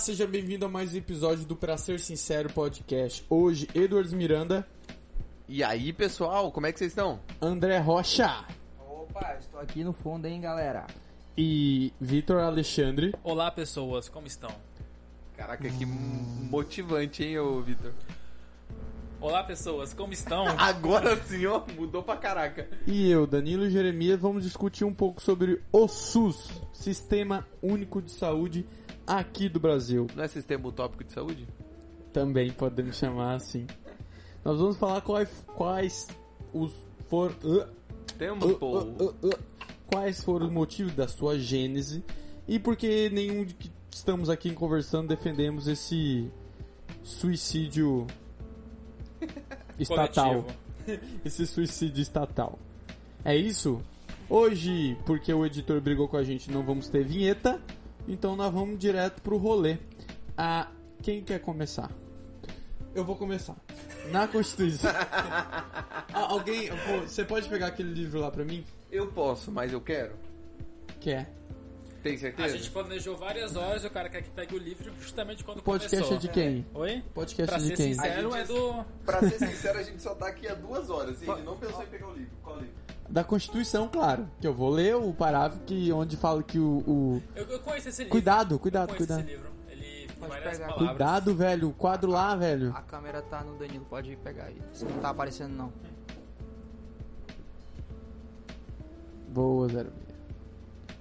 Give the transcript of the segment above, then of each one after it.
seja bem-vindo a mais um episódio do Pra Ser Sincero Podcast. Hoje, Eduardo Miranda. E aí, pessoal, como é que vocês estão? André Rocha. Opa, estou aqui no fundo, hein, galera? E Vitor Alexandre. Olá, pessoas, como estão? Caraca, que motivante, hein, ô Vitor? Olá, pessoas, como estão? Agora sim, ó, mudou pra caraca. E eu, Danilo Jeremias, vamos discutir um pouco sobre o SUS, Sistema Único de Saúde aqui do Brasil. Não é sistema utópico de saúde? Também podemos chamar assim. Nós vamos falar quais foram os motivos da sua gênese e porque nenhum de que estamos aqui conversando defendemos esse suicídio estatal. Esse suicídio estatal. É isso? Hoje, porque o editor brigou com a gente, não vamos ter vinheta, então nós vamos direto pro rolê. Quem quer começar? Eu vou começar. Na Constituição. Alguém. Você pode pegar aquele livro lá pra mim? Eu posso, mas eu quero. Quer? Tem A certeza? gente planejou várias horas e o cara quer que pegue o livro justamente quando O podcast começou. é de quem? Oi? Podcast Pra de ser quem? sincero, é do... Pra ser sincero, a gente só tá aqui há 2 horas e ele não pensou em pegar o livro. Qual livro? Da Constituição, claro. Que eu vou ler o parágrafo onde fala que o... Eu conheço esse livro. Cuidado. Eu conheço esse livro. Ele tem várias pegar. palavras. Cuidado, velho. O quadro lá, velho. A câmera tá no Danilo, pode pegar aí. Isso não tá aparecendo, não. Boa, 06.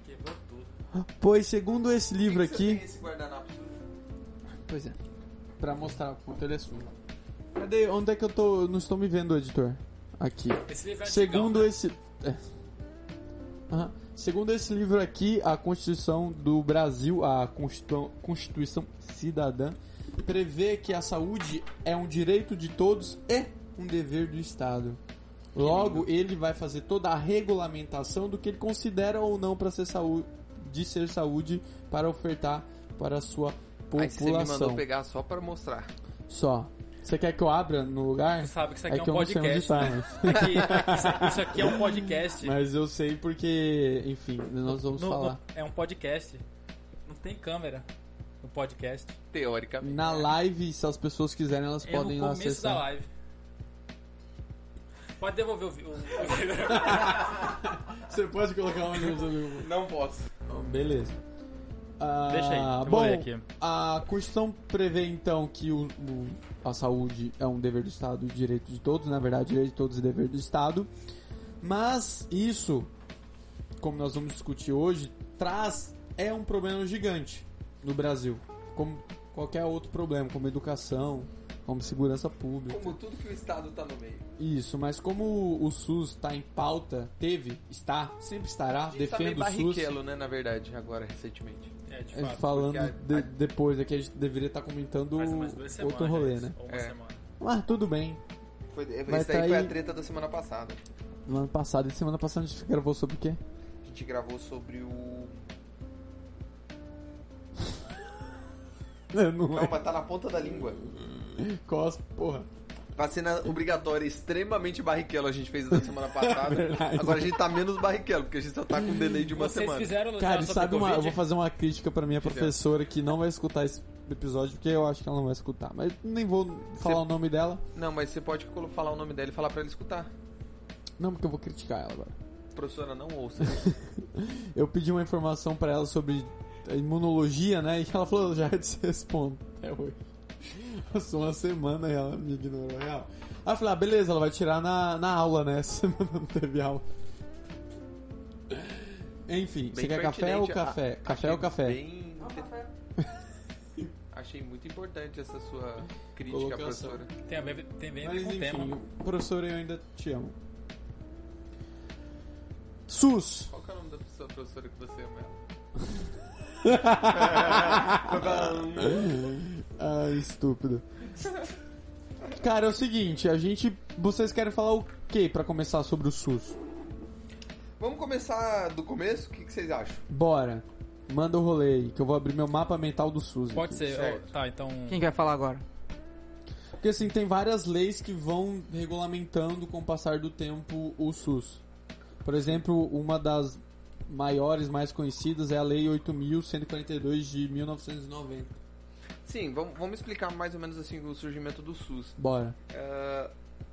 Quebrou tudo. Pois, segundo esse livro aqui... Esse guardanapo sujo? Pois é. Pra mostrar o quanto ele é sujo. Cadê? Onde é que eu tô? Eu não estou me vendo, editor. Aqui. Esse livro é Segundo antigão, né? esse... Segundo esse livro aqui, a Constituição do Brasil, a Constituição Cidadã, prevê que a saúde é um direito de todos e um dever do Estado. Logo, ele vai fazer toda a regulamentação do que ele considera ou não para ser saúde para ofertar para a sua Aí você me população. mandou pegar só pra mostrar. Só. Você quer que eu abra no lugar? Você sabe que isso aqui é que um eu não sei onde podcast, tá, né? mas... Isso aqui é um podcast. Mas eu sei porque, enfim, nós vamos falar. É um podcast. Não tem câmera no podcast. Teoricamente. Na live, se as pessoas quiserem, elas É podem ir no lá começo acessar. da live. Pode devolver o Você pode colocar onde Não posso. Beleza. Deixa aí, eu vou Bom, ler aqui. a Constituição prevê então que a saúde é um dever do Estado e direito de todos, na verdade, direito de todos e dever do Estado. Mas isso, como nós vamos discutir hoje, é um problema gigante no Brasil, como qualquer outro problema, como educação, como segurança pública. Como tudo que o Estado tá no meio. Isso, mas como o SUS está em pauta, sempre estará, A gente tá meio defende o SUS. barriquelo, né, na verdade, agora, recentemente. De A gente fato. falando porque depois, aqui a gente deveria estar comentando Faz umas 2 semanas. outro rolê, né? Ou uma É. semana. Mas tudo bem. Vai Esse tá daí foi aí- a treta da semana passada. No ano passado e semana passada a gente gravou sobre o quê? A gente gravou sobre o... Não Não, mas tá na ponta da língua. Cospe, porra. Vacina obrigatória, extremamente barriquelo a gente fez da semana passada. Verdade. Agora a gente tá menos barriquelo, porque a gente só tá com um delay de uma Vocês semana. fizeram Cara, sobre sabe Covid? eu vou fazer uma crítica pra minha professora que não vai escutar esse episódio, porque eu acho que ela não vai escutar. Mas nem vou falar o nome dela. Não, mas você pode falar o nome dela e falar pra ela escutar. Não, porque eu vou criticar ela agora. Professora, não ouça. Eu pedi uma informação pra ela sobre a imunologia, né? E ela falou, já te respondo. É hoje. Passou uma semana e ela me ignorou real. Aí eu falei, beleza, ela vai tirar na aula, né? Essa semana não teve aula. Enfim, você quer café ou café? Café ou café? Bem... Achei muito importante essa sua crítica, Colocação. professora. Tem bem a Mas ver com o enfim, tema. professor, eu ainda te amo. SUS. Qual que é o nome da sua professora que você ama ela? Ah, estúpido. Cara, é o seguinte, vocês querem falar o que pra começar sobre o SUS? Vamos começar do começo? O que vocês acham? Bora. Manda o rolê aí, que eu vou abrir meu mapa mental do SUS. Pode aqui. ser. Certo. Tá, então... Quem quer falar agora? Porque assim, tem várias leis que vão regulamentando com o passar do tempo o SUS. Por exemplo, uma das maiores, mais conhecidas é a Lei 8.142 de 1990. Sim, vamos explicar mais ou menos assim o surgimento do SUS. Bora.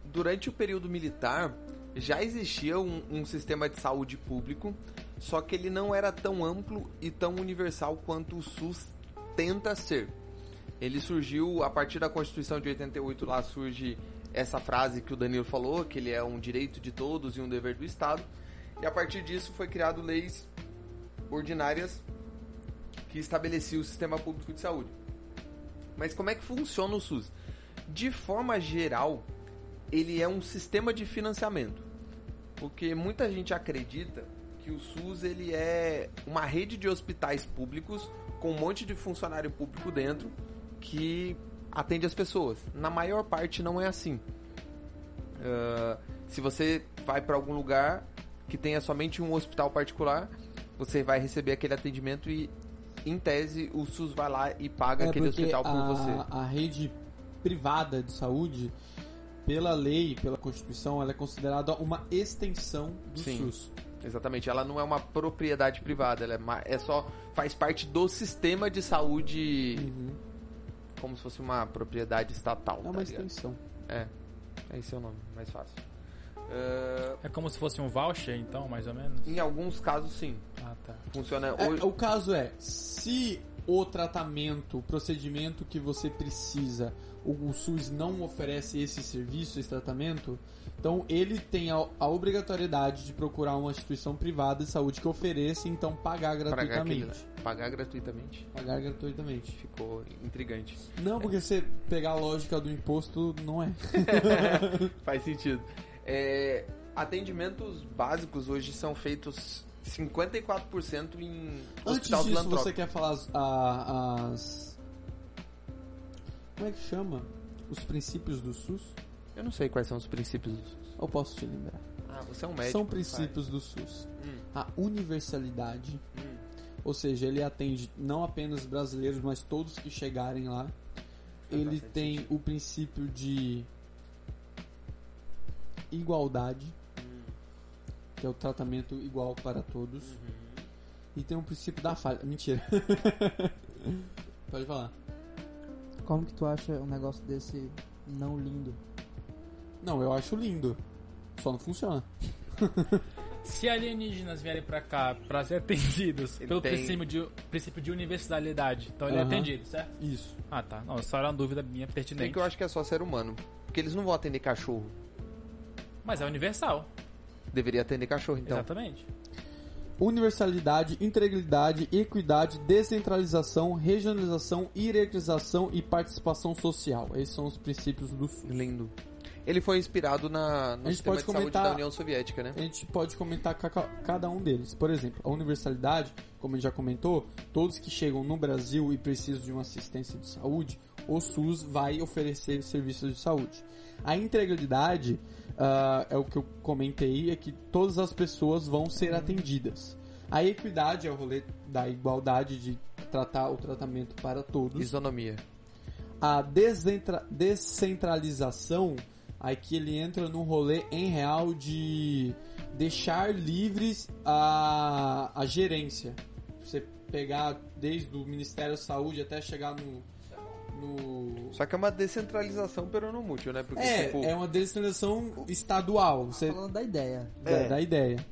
Durante o período militar, já existia um sistema de saúde público, só que ele não era tão amplo e tão universal quanto o SUS tenta ser. Ele surgiu a partir da Constituição de 88, lá surge essa frase que o Danilo falou, que ele é um direito de todos e um dever do Estado, e a partir disso foi criado leis ordinárias que estabeleciam o sistema público de saúde. Mas como é que funciona o SUS? De forma geral, ele é um sistema de financiamento, porque muita gente acredita que o SUS ele é uma rede de hospitais públicos com um monte de funcionário público dentro que atende as pessoas. Na maior parte não é assim. Se você vai para algum lugar que tenha somente um hospital particular, você vai receber aquele atendimento e, em tese, o SUS vai lá e paga aquele hospital por você. A rede privada de saúde, pela lei, pela Constituição, ela é considerada uma extensão do SUS. Exatamente, ela não é uma propriedade privada, ela só faz parte do sistema de saúde, como se fosse uma propriedade estatal. É uma extensão. Esse é o nome, mais fácil. É como se fosse um voucher, então, mais ou menos? Em alguns casos, sim. Ah, tá. Funciona. O caso é, se o tratamento, o procedimento que você precisa, o SUS não oferece esse serviço, esse tratamento, então ele tem a obrigatoriedade de procurar uma instituição privada de saúde que ofereça, então pagar gratuitamente. Pagar gratuitamente. Pagar gratuitamente. Ficou intrigante. Não, porque você pegar a lógica do imposto, não é. Faz sentido. Atendimentos básicos hoje são feitos 54% em Antes hospital disso, filantrópico. você quer falar as... Como é que chama? Os princípios do SUS? Eu não sei quais são os princípios do SUS. Eu posso te lembrar. Você é um médico. São princípios do SUS. A universalidade, ou seja, ele atende não apenas brasileiros, mas todos que chegarem lá. Ele tem o princípio de igualdade, que é o tratamento igual para todos. E tem um princípio da falha. Mentira. Pode falar. Como que tu acha um negócio desse não lindo? Não, eu acho lindo. Só não funciona. Se alienígenas vierem pra cá pra ser atendidos pelo tem- princípio de universalidade, então ele é Aham. atendido, certo? Isso. Ah, tá. Não, só era uma dúvida minha Tem pertinente. que eu acho que é só ser humano. Porque eles não vão atender cachorro. Mas é universal. Deveria atender cachorro, então. Exatamente. Universalidade, integridade, equidade, descentralização, regionalização, hierarquização e participação social. Esses são os princípios do SUS. Lindo. Ele foi inspirado no A gente sistema pode de saúde comentar- da União Soviética, né? A gente pode comentar cada um deles. Por exemplo, a universalidade, como a gente já comentou, todos que chegam no Brasil e precisam de uma assistência de saúde, o SUS vai oferecer serviços de saúde. A integridade é o que eu comentei, é que todas as pessoas vão ser atendidas. A equidade é o rolê da igualdade de tratar o tratamento para todos. Isonomia. A descentralização, aí que ele entra num rolê em real de deixar livres a gerência. Você pegar desde o Ministério da Saúde até chegar no... Só que é uma descentralização peronomútil, né? Porque, É uma descentralização estadual. Você Falando da ideia. da ideia.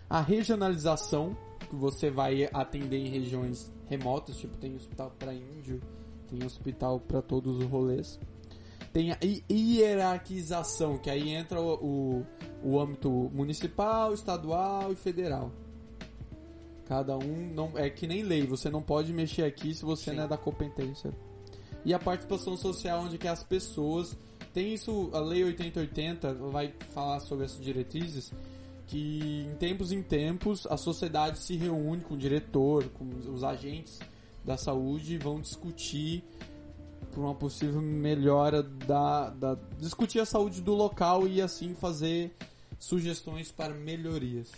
A regionalização, que você vai atender em regiões remotas, tipo tem hospital para índio, tem hospital para todos os rolês. Tem a hierarquização, que aí entra o âmbito municipal, estadual e federal. Cada um não é que nem lei, você não pode mexer aqui se você não é da competência. E a participação social, onde que as pessoas tem isso, a lei 8080 vai falar sobre essas diretrizes, que em tempos a sociedade se reúne com o diretor, com os agentes da saúde e vão discutir por uma possível melhora discutir a saúde do local e assim fazer sugestões para melhorias.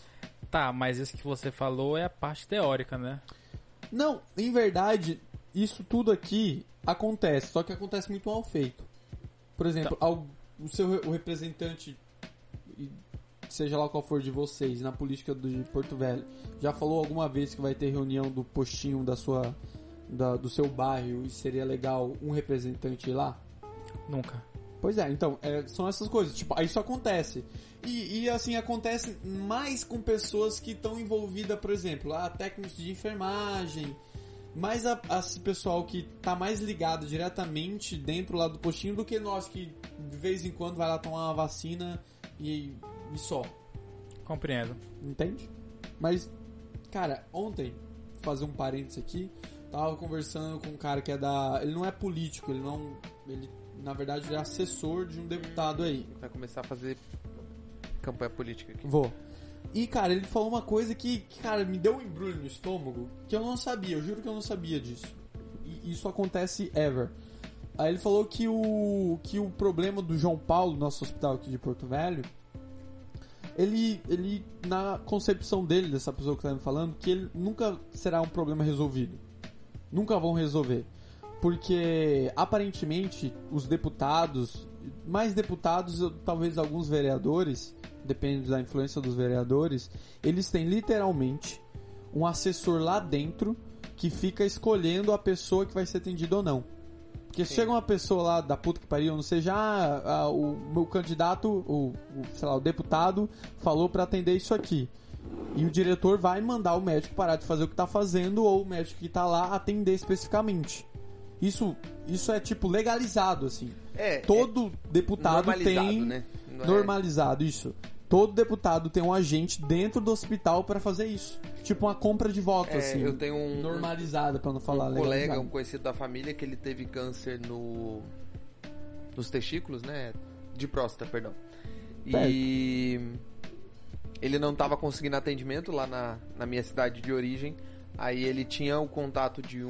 Tá, mas isso que você falou é a parte teórica, né? Não, em verdade, isso tudo aqui acontece, só que acontece muito mal feito. Por exemplo, o representante, seja lá qual for de vocês, na política de Porto Velho, já falou alguma vez que vai ter reunião do postinho da sua do seu bairro e seria legal um representante ir lá? Nunca. Pois é, então, são essas coisas. Tipo, isso acontece. E assim, acontece mais com pessoas que estão envolvidas, por exemplo, técnicos de enfermagem, mais esse pessoal que tá mais ligado diretamente dentro lá do postinho do que nós que de vez em quando vai lá tomar uma vacina e só. Compreendo. Entende? Mas, cara, ontem, vou fazer um parênteses aqui, tava conversando com um cara que ele não é político, ele na verdade ele é assessor de um deputado aí. Vai começar a fazer campanha política aqui. Vou. E, cara, ele falou uma coisa que, cara, me deu um embrulho no estômago que eu não sabia, eu juro que eu não sabia disso. E isso acontece ever. Aí ele falou que o problema do João Paulo, nosso hospital aqui de Porto Velho, ele na concepção dele, dessa pessoa que tá me falando, que ele nunca será um problema resolvido. Nunca vão resolver. Porque, aparentemente, os deputados, mais deputados, talvez alguns vereadores, depende da influência dos vereadores, eles têm literalmente um assessor lá dentro que fica escolhendo a pessoa que vai ser atendida ou não. Porque se chega uma pessoa lá da puta que pariu, não seja o meu candidato, sei lá, o deputado falou pra atender isso aqui. E o diretor vai mandar o médico parar de fazer o que tá fazendo ou o médico que tá lá atender especificamente. Isso é tipo legalizado, assim. Todo deputado tem... Né? Normalizado, isso. Todo deputado tem um agente dentro do hospital pra fazer isso. Tipo uma compra de voto, assim. Eu tenho normalizada, pra não falar colega, um conhecido da família, que ele teve câncer nos testículos, né? De próstata, perdão. E ele não estava conseguindo atendimento lá na minha cidade de origem. Aí ele tinha o contato de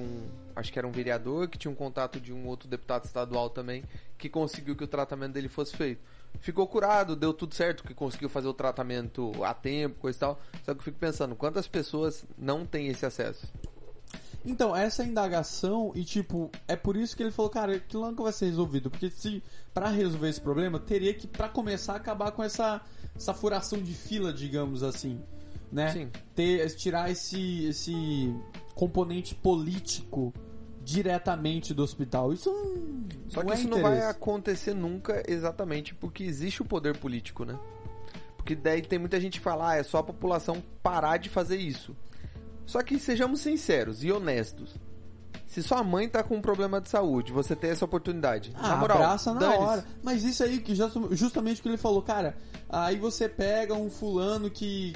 acho que era um vereador, que tinha um contato de um outro deputado estadual também, que conseguiu que o tratamento dele fosse feito. Ficou curado, deu tudo certo, que conseguiu fazer o tratamento a tempo, coisa e tal. Só que eu fico pensando, quantas pessoas não têm esse acesso? Então, essa indagação, e tipo, é por isso que ele falou, cara, aquilo nunca vai ser resolvido. Porque pra resolver esse problema, teria que, pra começar, acabar com essa furação de fila, digamos assim. Né? Sim. Tirar esse componente político diretamente do hospital. Isso Só que isso não vai acontecer nunca exatamente porque existe o poder político, né? Porque daí tem muita gente que fala, é só a população parar de fazer isso. Só que sejamos sinceros e honestos. Se sua mãe tá com um problema de saúde, você tem essa oportunidade. Na moral, abraça na hora. Mas isso aí, que justamente o que ele falou, cara, aí você pega um fulano que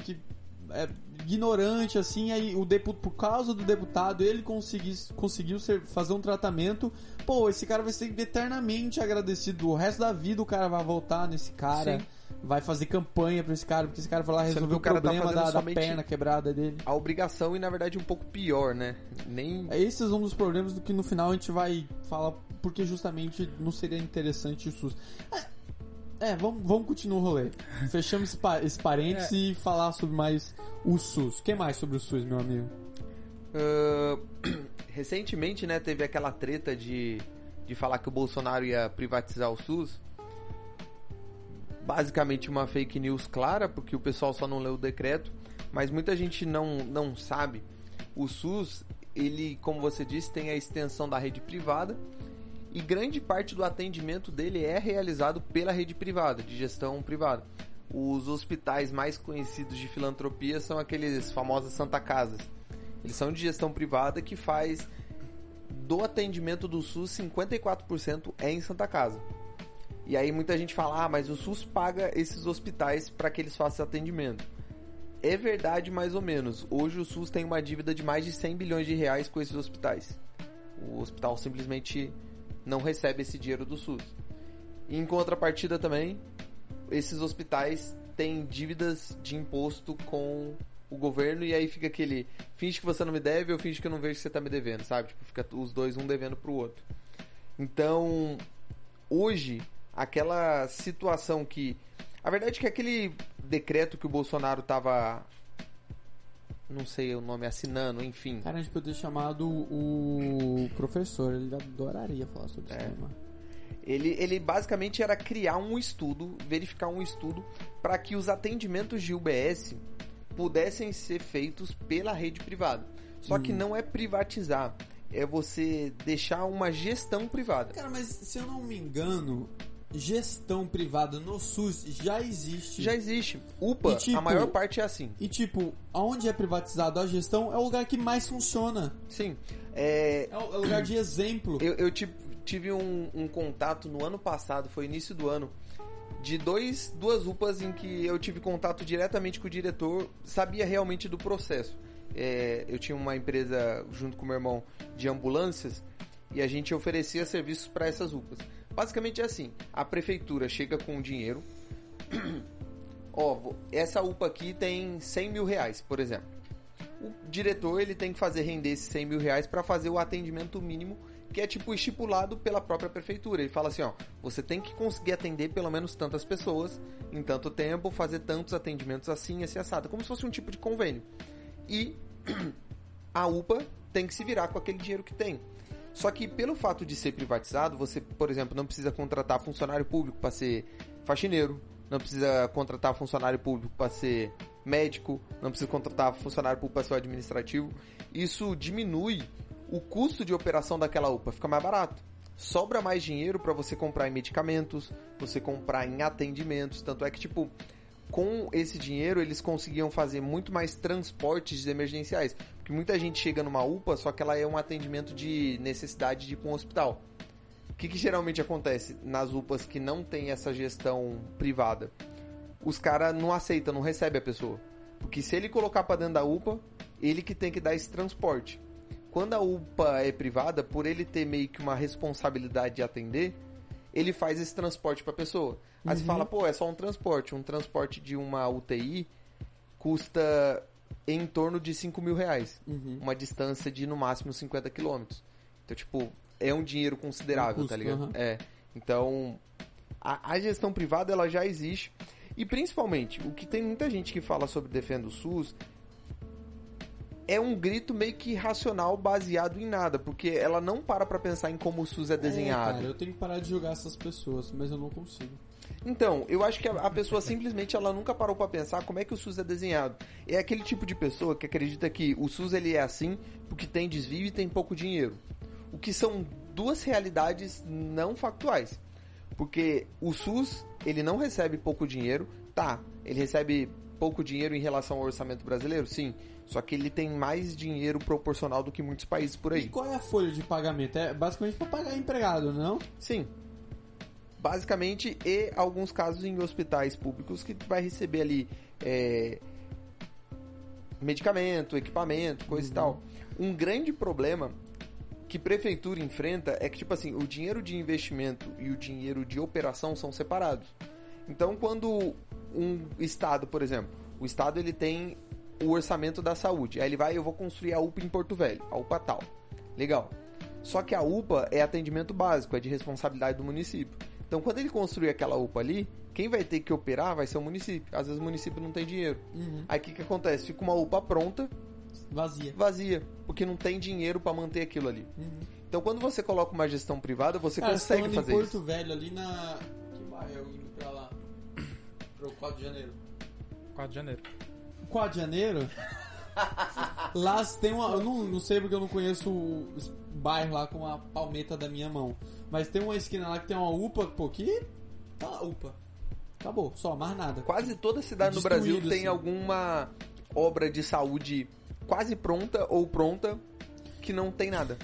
é ignorante, assim, aí por causa do deputado, ele conseguiu fazer um tratamento, pô, esse cara vai ser eternamente agradecido, o resto da vida o cara vai voltar nesse cara, sim, vai fazer campanha pra esse cara, porque esse cara vai lá resolver o problema da perna quebrada dele. A obrigação e, na verdade, um pouco pior, né? Esses são um dos problemas do que no final a gente vai falar, porque justamente não seria interessante o SUS. Vamos continuar o rolê. Fechamos esse parênteses e falar sobre mais o SUS. O que mais sobre o SUS, meu amigo? Recentemente, né, teve aquela treta de falar que o Bolsonaro ia privatizar o SUS. Basicamente uma fake news clara, porque o pessoal só não leu o decreto. Mas muita gente não sabe. O SUS, ele, como você disse, tem a extensão da rede privada. E grande parte do atendimento dele é realizado pela rede privada, de gestão privada. Os hospitais mais conhecidos de filantropia são aqueles famosos Santa Casas. Eles são de gestão privada que faz do atendimento do SUS, 54% é em Santa Casa. E aí muita gente fala, mas o SUS paga esses hospitais para que eles façam atendimento. É verdade, mais ou menos. Hoje o SUS tem uma dívida de mais de 100 bilhões de reais com esses hospitais. O hospital simplesmente não recebe esse dinheiro do SUS. E em contrapartida também, esses hospitais têm dívidas de imposto com o governo, e aí fica aquele, finge que você não me deve, eu finge que eu não vejo que você tá me devendo, sabe? Tipo, fica os dois um devendo pro outro. Então, hoje, aquela situação que... A verdade é que aquele decreto que o Bolsonaro tava... não sei o nome, assinando, enfim. Cara, a gente poderia ter chamado o professor, ele adoraria falar sobre isso. Ele basicamente era criar um estudo, verificar um estudo para que os atendimentos de UBS pudessem ser feitos pela rede privada. Só que não é privatizar, é você deixar uma gestão privada. Cara, mas se eu não me engano, gestão privada no SUS já existe. Já existe. UPA, E, tipo, a maior parte é assim. E tipo, aonde é privatizado a gestão é o lugar que mais funciona. Sim. É o lugar de exemplo. Eu tive um contato no ano passado, foi início do ano, de duas UPAs em que eu tive contato diretamente com o diretor, sabia realmente do processo. Eu tinha uma empresa junto com o meu irmão de ambulâncias e a gente oferecia serviços para essas UPAs. Basicamente é assim, a prefeitura chega com dinheiro, essa UPA aqui tem 100 mil reais, por exemplo. O diretor ele tem que fazer render esses 100 mil reais para fazer o atendimento mínimo, que é tipo estipulado pela própria prefeitura. Ele fala assim, você tem que conseguir atender pelo menos tantas pessoas em tanto tempo, fazer tantos atendimentos assim, assim, assado, como se fosse um tipo de convênio. E a UPA tem que se virar com aquele dinheiro que tem. Só que pelo fato de ser privatizado, você, por exemplo, não precisa contratar funcionário público para ser faxineiro, não precisa contratar funcionário público para ser médico, não precisa contratar funcionário público para ser administrativo. Isso diminui o custo de operação daquela UPA, fica mais barato. Sobra mais dinheiro para você comprar em medicamentos, você comprar em atendimentos. Tanto é que, com esse dinheiro eles conseguiam fazer muito mais transportes emergenciais. Porque muita gente chega numa UPA, só que ela é um atendimento de necessidade de ir para um hospital. O que geralmente acontece nas UPAs que não tem essa gestão privada? Os caras não aceitam, não recebem a pessoa. Porque se ele colocar para dentro da UPA, ele que tem que dar esse transporte. Quando a UPA é privada, por ele ter meio que uma responsabilidade de atender, ele faz esse transporte para a pessoa. Aí você fala, é só um transporte. Um transporte de uma UTI custa em torno de 5 mil reais. Uma distância de no máximo 50 quilômetros. Então, é um dinheiro considerável, tá ligado? Então, a gestão privada, ela já existe. E principalmente, o que tem muita gente que fala sobre Defenda o SUS é um grito meio que irracional, baseado em nada, porque ela não para pra pensar em como o SUS é desenhado. Cara, eu tenho que parar de julgar essas pessoas, mas eu não consigo. Então, eu acho que a pessoa simplesmente ela nunca parou pra pensar como é que o SUS é desenhado. É aquele tipo de pessoa que acredita que o SUS ele é assim porque tem desvio e tem pouco dinheiro. O que são duas realidades não factuais. Porque o SUS, ele não recebe pouco dinheiro, ele recebe pouco dinheiro em relação ao orçamento brasileiro, sim. Só que ele tem mais dinheiro proporcional do que muitos países por aí. E qual é a folha de pagamento? É basicamente para pagar empregado, não? Sim. Basicamente, e alguns casos em hospitais públicos que vai receber ali medicamento, equipamento, coisa e tal. Um grande problema que prefeitura enfrenta é que, o dinheiro de investimento e o dinheiro de operação são separados. Então, quando um estado, por exemplo, o estado ele tem o orçamento da saúde, aí eu vou construir a UPA em Porto Velho, a UPA tal. Legal. Só que a UPA é atendimento básico, é de responsabilidade do município. Então, quando ele construir aquela UPA ali, quem vai ter que operar vai ser o município. Às vezes o município não tem dinheiro. Aí o que acontece? Fica uma UPA pronta, vazia, porque não tem dinheiro para manter aquilo ali. Então, quando você coloca uma gestão privada, você consegue fazer em isso. Porto Velho, ali na... Que bairro eu indo pra lá? Pro 4 de janeiro. 4 de janeiro. 4 de janeiro? Lá tem uma... Eu não sei porque eu não conheço o bairro lá com a palmeta da minha mão. Mas tem uma esquina lá que tem uma UPA, que... Tá lá, UPA. Acabou, só, mais nada. Quase toda cidade no Brasil tem alguma obra de saúde quase pronta ou pronta que não tem nada.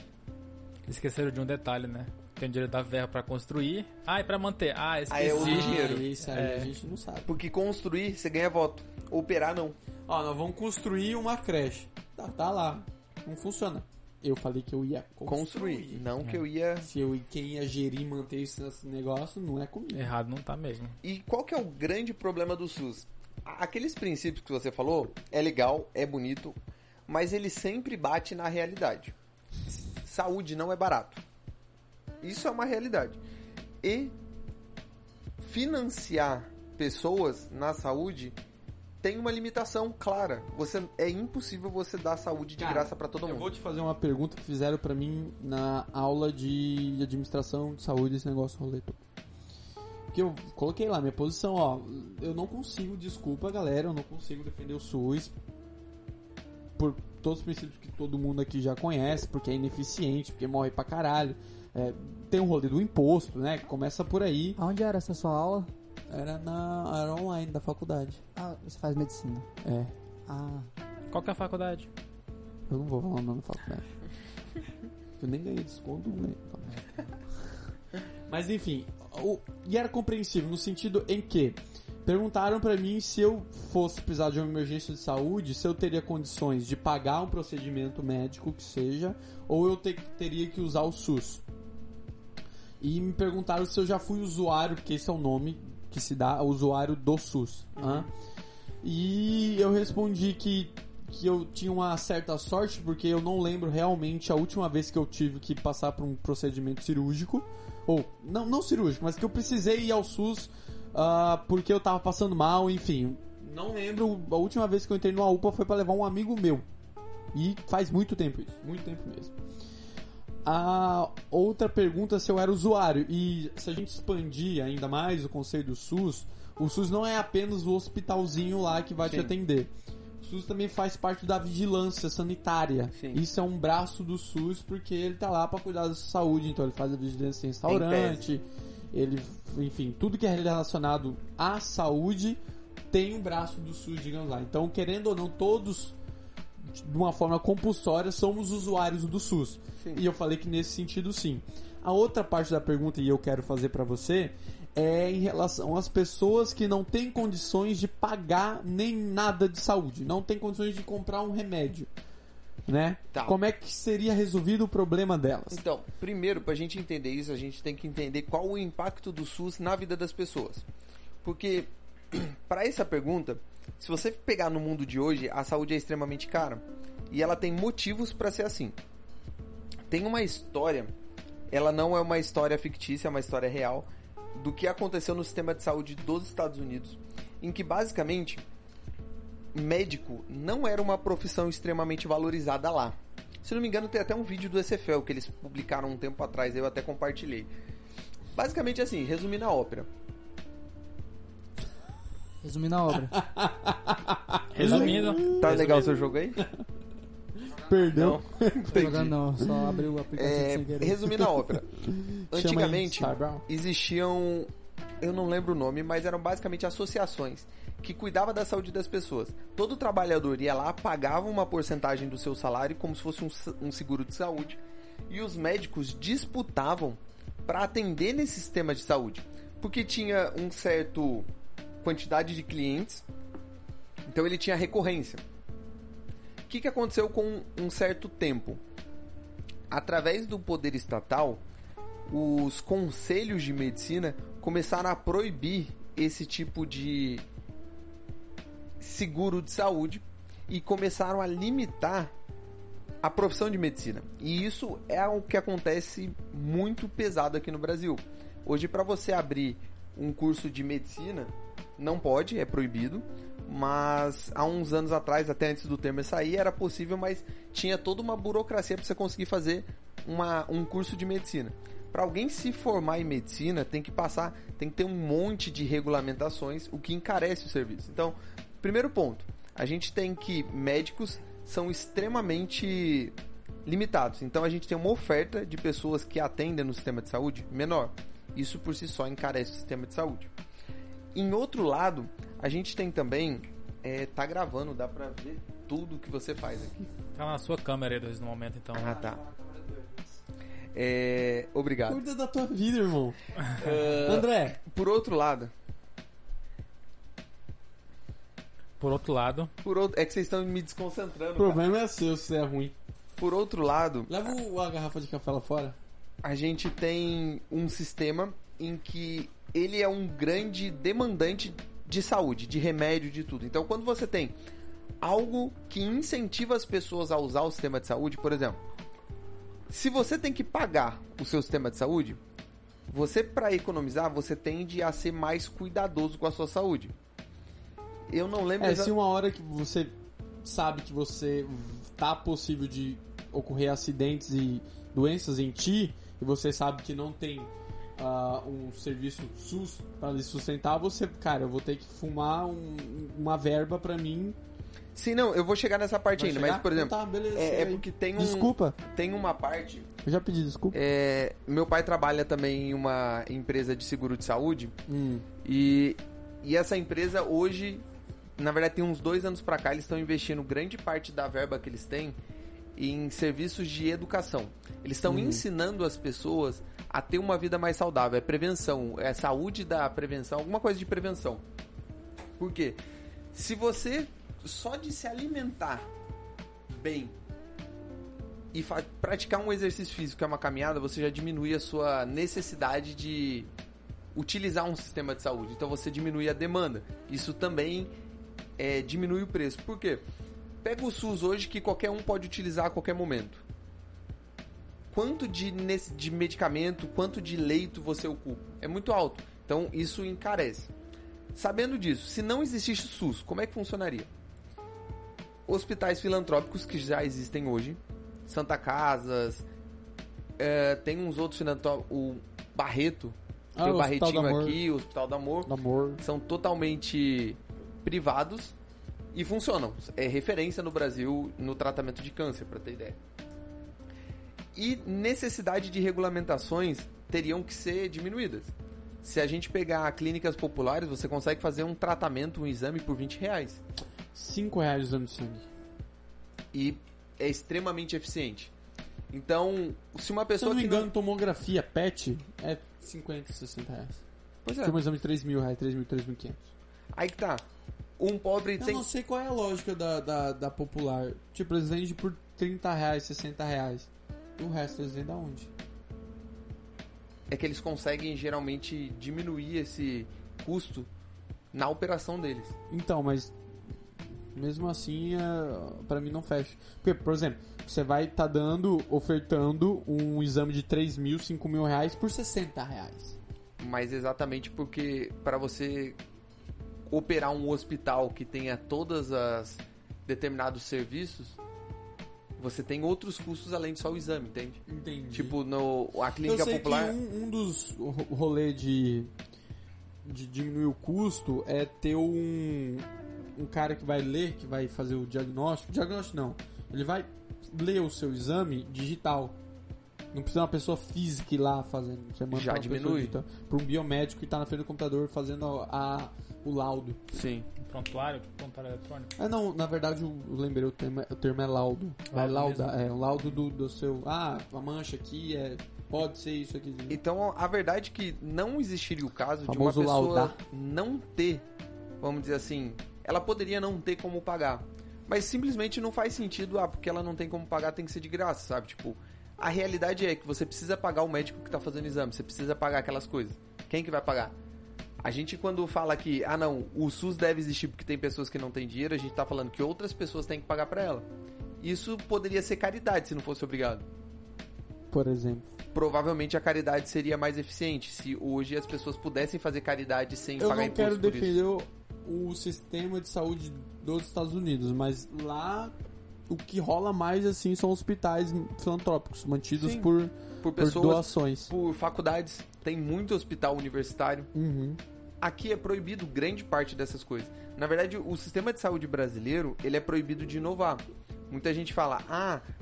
Esqueceram de um detalhe, né? Tem direito da verba pra construir. E pra manter. Esqueci. É o dinheiro. Isso aí a gente não sabe. Porque construir, você ganha voto. Operar, não. Nós vamos construir uma creche. Tá lá. Não funciona. Eu falei que eu ia construir. Não que eu ia... Quem ia gerir e manter esse negócio não é comigo. Errado não tá mesmo. E qual que é o grande problema do SUS? Aqueles princípios que você falou, é legal, é bonito, mas ele sempre bate na realidade. Saúde não é barato. Isso é uma realidade. E financiar pessoas na saúde tem uma limitação clara. É impossível você dar saúde de graça para todo mundo. Eu vou te fazer uma pergunta que fizeram para mim na aula de administração de saúde, esse negócio rolê todo. Que eu coloquei lá minha posição, eu não consigo, desculpa galera, eu não consigo defender o SUS por todos os princípios que todo mundo aqui já conhece, porque é ineficiente, porque morre pra caralho. Tem o rolê do imposto, né? Que começa por aí. Aonde era essa sua aula? Era online da faculdade. Ah, você faz medicina. É. Ah, Qual que é a faculdade? Eu não vou falar o nome da faculdade. Eu nem ganhei desconto, não ganhei. Mas enfim, e era compreensível no sentido em que perguntaram pra mim se eu fosse precisar de uma emergência de saúde, se eu teria condições de pagar um procedimento médico que seja, ou eu teria que usar o SUS. E me perguntaram se eu já fui usuário, porque esse é o nome que se dá, usuário do SUS. E eu respondi que eu tinha uma certa sorte, porque eu não lembro realmente a última vez que eu tive que passar por um procedimento cirúrgico. Ou, não cirúrgico, mas que eu precisei ir ao SUS porque eu tava passando mal, enfim. Não lembro, a última vez que eu entrei numa UPA foi pra levar um amigo meu. E faz muito tempo isso, muito tempo mesmo. A outra pergunta se eu era usuário. E se a gente expandir ainda mais o conceito do SUS, o SUS não é apenas o hospitalzinho lá que vai te atender. O SUS também faz parte da vigilância sanitária. Sim. Isso é um braço do SUS porque ele tá lá pra cuidar da sua saúde. Então ele faz a vigilância em restaurante, ele, enfim, tudo que é relacionado à saúde tem um braço do SUS, digamos lá. Então, querendo ou não, todos de uma forma compulsória somos usuários do SUS. Sim. E eu falei que nesse sentido sim. A outra parte da pergunta, e eu quero fazer pra você, é em relação às pessoas que não têm condições de pagar nem nada de saúde, não têm condições de comprar um remédio, né? Tá. Como é que seria resolvido o problema delas? Então, primeiro, pra gente entender isso, a gente tem que entender qual o impacto do SUS na vida das pessoas. Porque, para essa pergunta, se você pegar no mundo de hoje, a saúde é extremamente cara. E ela tem motivos para ser assim. Tem uma história, ela não é uma história fictícia, é uma história real, do que aconteceu no sistema de saúde dos Estados Unidos, em que basicamente médico não era uma profissão extremamente valorizada lá. Se não me engano, tem até um vídeo do ECFL que eles publicaram um tempo atrás, eu até compartilhei. Basicamente assim, resumindo a ópera. resumindo a obra. Resumindo. Tá legal o seu jogo aí? Perdão. Não tô jogando não, só abriu o aplicativo sem querer. Resumindo a ópera. Antigamente Chama aí, Star Brown. existiam, eu não lembro o nome, mas eram basicamente associações que cuidavam da saúde das pessoas. Todo trabalhador ia lá, pagava uma porcentagem do seu salário como se fosse um seguro de saúde, e os médicos disputavam para atender nesse sistema de saúde, porque tinha um certo quantidade de clientes, então ele tinha recorrência. O que aconteceu com um certo tempo? Através do poder estatal, os conselhos de medicina começaram a proibir esse tipo de seguro de saúde e começaram a limitar a profissão de medicina. E isso é o que acontece muito pesado aqui no Brasil. Hoje, para você abrir um curso de medicina, não pode, é proibido. Mas há uns anos atrás, até antes do Temer sair, era possível, mas tinha toda uma burocracia para você conseguir fazer um curso de medicina. Para alguém se formar em medicina, tem que ter um monte de regulamentações, o que encarece o serviço. Então, primeiro ponto, a gente tem que médicos são extremamente limitados. Então, a gente tem uma oferta de pessoas que atendem no sistema de saúde menor. Isso por si só encarece o sistema de saúde. Em outro lado, a gente tem também, tá gravando, dá pra ver tudo que você faz aqui. Tá na sua câmera aí no momento, então. Ah, tá. Obrigado. Cuida da tua vida, irmão. André. Por outro lado, é que vocês estão me desconcentrando. O problema é seu se é ruim. Por outro lado, Leva a garrafa de café lá fora. a gente tem um sistema em que ele é um grande demandante de saúde, de remédio, de tudo. Então, quando você tem algo que incentiva as pessoas a usar o sistema de saúde, por exemplo, se você tem que pagar o seu sistema de saúde, você, para economizar, você tende a ser mais cuidadoso com a sua saúde. Eu não lembro... Se uma hora que você sabe que você tá possível de ocorrer acidentes e doenças em ti, e você sabe que não tem um serviço SUS para lhe sustentar, você, cara, eu vou ter que fumar uma verba para mim Sim, não, eu vou chegar nessa parte Vai ainda, chegar? mas, por exemplo, Então tá, beleza, é chega aí. porque tem Desculpa, tem uma parte... eu já pedi desculpa. Meu pai trabalha também em uma empresa de seguro de saúde, e essa empresa hoje, na verdade tem uns 2 anos pra cá, eles estão investindo grande parte da verba que eles têm em serviços de educação. Eles estão ensinando as pessoas a ter uma vida mais saudável. É prevenção, é saúde da prevenção, alguma coisa de prevenção. Por quê? Se você só de se alimentar bem e praticar um exercício físico, que é uma caminhada, você já diminui a sua necessidade de utilizar um sistema de saúde. Então você diminui a demanda. Isso também diminui o preço. Por quê? Pega o SUS hoje, que qualquer um pode utilizar a qualquer momento. Quanto de medicamento, quanto de leito você ocupa? É muito alto. Então isso encarece. Sabendo disso, se não existisse o SUS, como é que funcionaria? Hospitais filantrópicos que já existem hoje, Santa Casas, tem uns outros filantrópicos, o Barreto, tem o Barretinho aqui, o Hospital do Amor, são totalmente privados e funcionam. É referência no Brasil no tratamento de câncer, para ter ideia. E necessidade de regulamentações teriam que ser diminuídas. Se a gente pegar clínicas populares, você consegue fazer um tratamento, um exame por R$20. R$5 o exame de sangue. E é extremamente eficiente. Então, se uma pessoa Se eu não me que engano, tomografia PET é 50, 60 reais. Pois é. Tinha um exame de 3 mil reais, 3.500. Aí que tá. Um pobre Eu tem... não sei qual é a lógica da popular. Tipo, eles vendem por 30 reais, 60 reais. E o resto eles vendem aonde? É que eles conseguem geralmente diminuir esse custo na operação deles. Então, mas mesmo assim, pra mim não fecha. Porque, por exemplo, você vai estar ofertando um exame de 3 mil, 5 mil reais por 60 reais. Mas exatamente porque para você operar um hospital que tenha todos os determinados serviços, você tem outros custos além de só o exame, entende? Entendi. Tipo, a clínica popular... Eu sei que um dos rolês de diminuir o custo é ter um cara que vai ler, que vai fazer o diagnóstico. Diagnóstico não. Ele vai ler o seu exame digital. Não precisa uma pessoa física ir lá fazendo. Você manda Já diminui. Para um biomédico que tá na frente do computador fazendo o laudo. Sim. Prontuário eletrônico. Não, na verdade eu lembrei o termo é laudo. Vai laudar. É, o laudo do seu... a mancha aqui pode ser isso aqui. Então, a verdade é que não existiria o caso de uma Famoso pessoa laudar. não ter, vamos dizer assim, ela poderia não ter como pagar, mas simplesmente não faz sentido, porque ela não tem como pagar, tem que ser de graça, sabe? Tipo, a realidade é que você precisa pagar o médico que tá fazendo o exame, você precisa pagar aquelas coisas. Quem que vai pagar? A gente, quando fala que, não, o SUS deve existir porque tem pessoas que não têm dinheiro, a gente tá falando que outras pessoas têm que pagar pra ela. Isso poderia ser caridade se não fosse obrigado. Por exemplo. Provavelmente a caridade seria mais eficiente se hoje as pessoas pudessem fazer caridade sem pagar imposto por isso. Eu não quero defender o sistema de saúde dos Estados Unidos, mas lá o que rola mais assim são hospitais filantrópicos mantidos por pessoas, doações, por faculdades. Tem muito hospital universitário. Uhum. Aqui é proibido grande parte dessas coisas. Na verdade, o sistema de saúde brasileiro ele é proibido de inovar. Muita gente fala,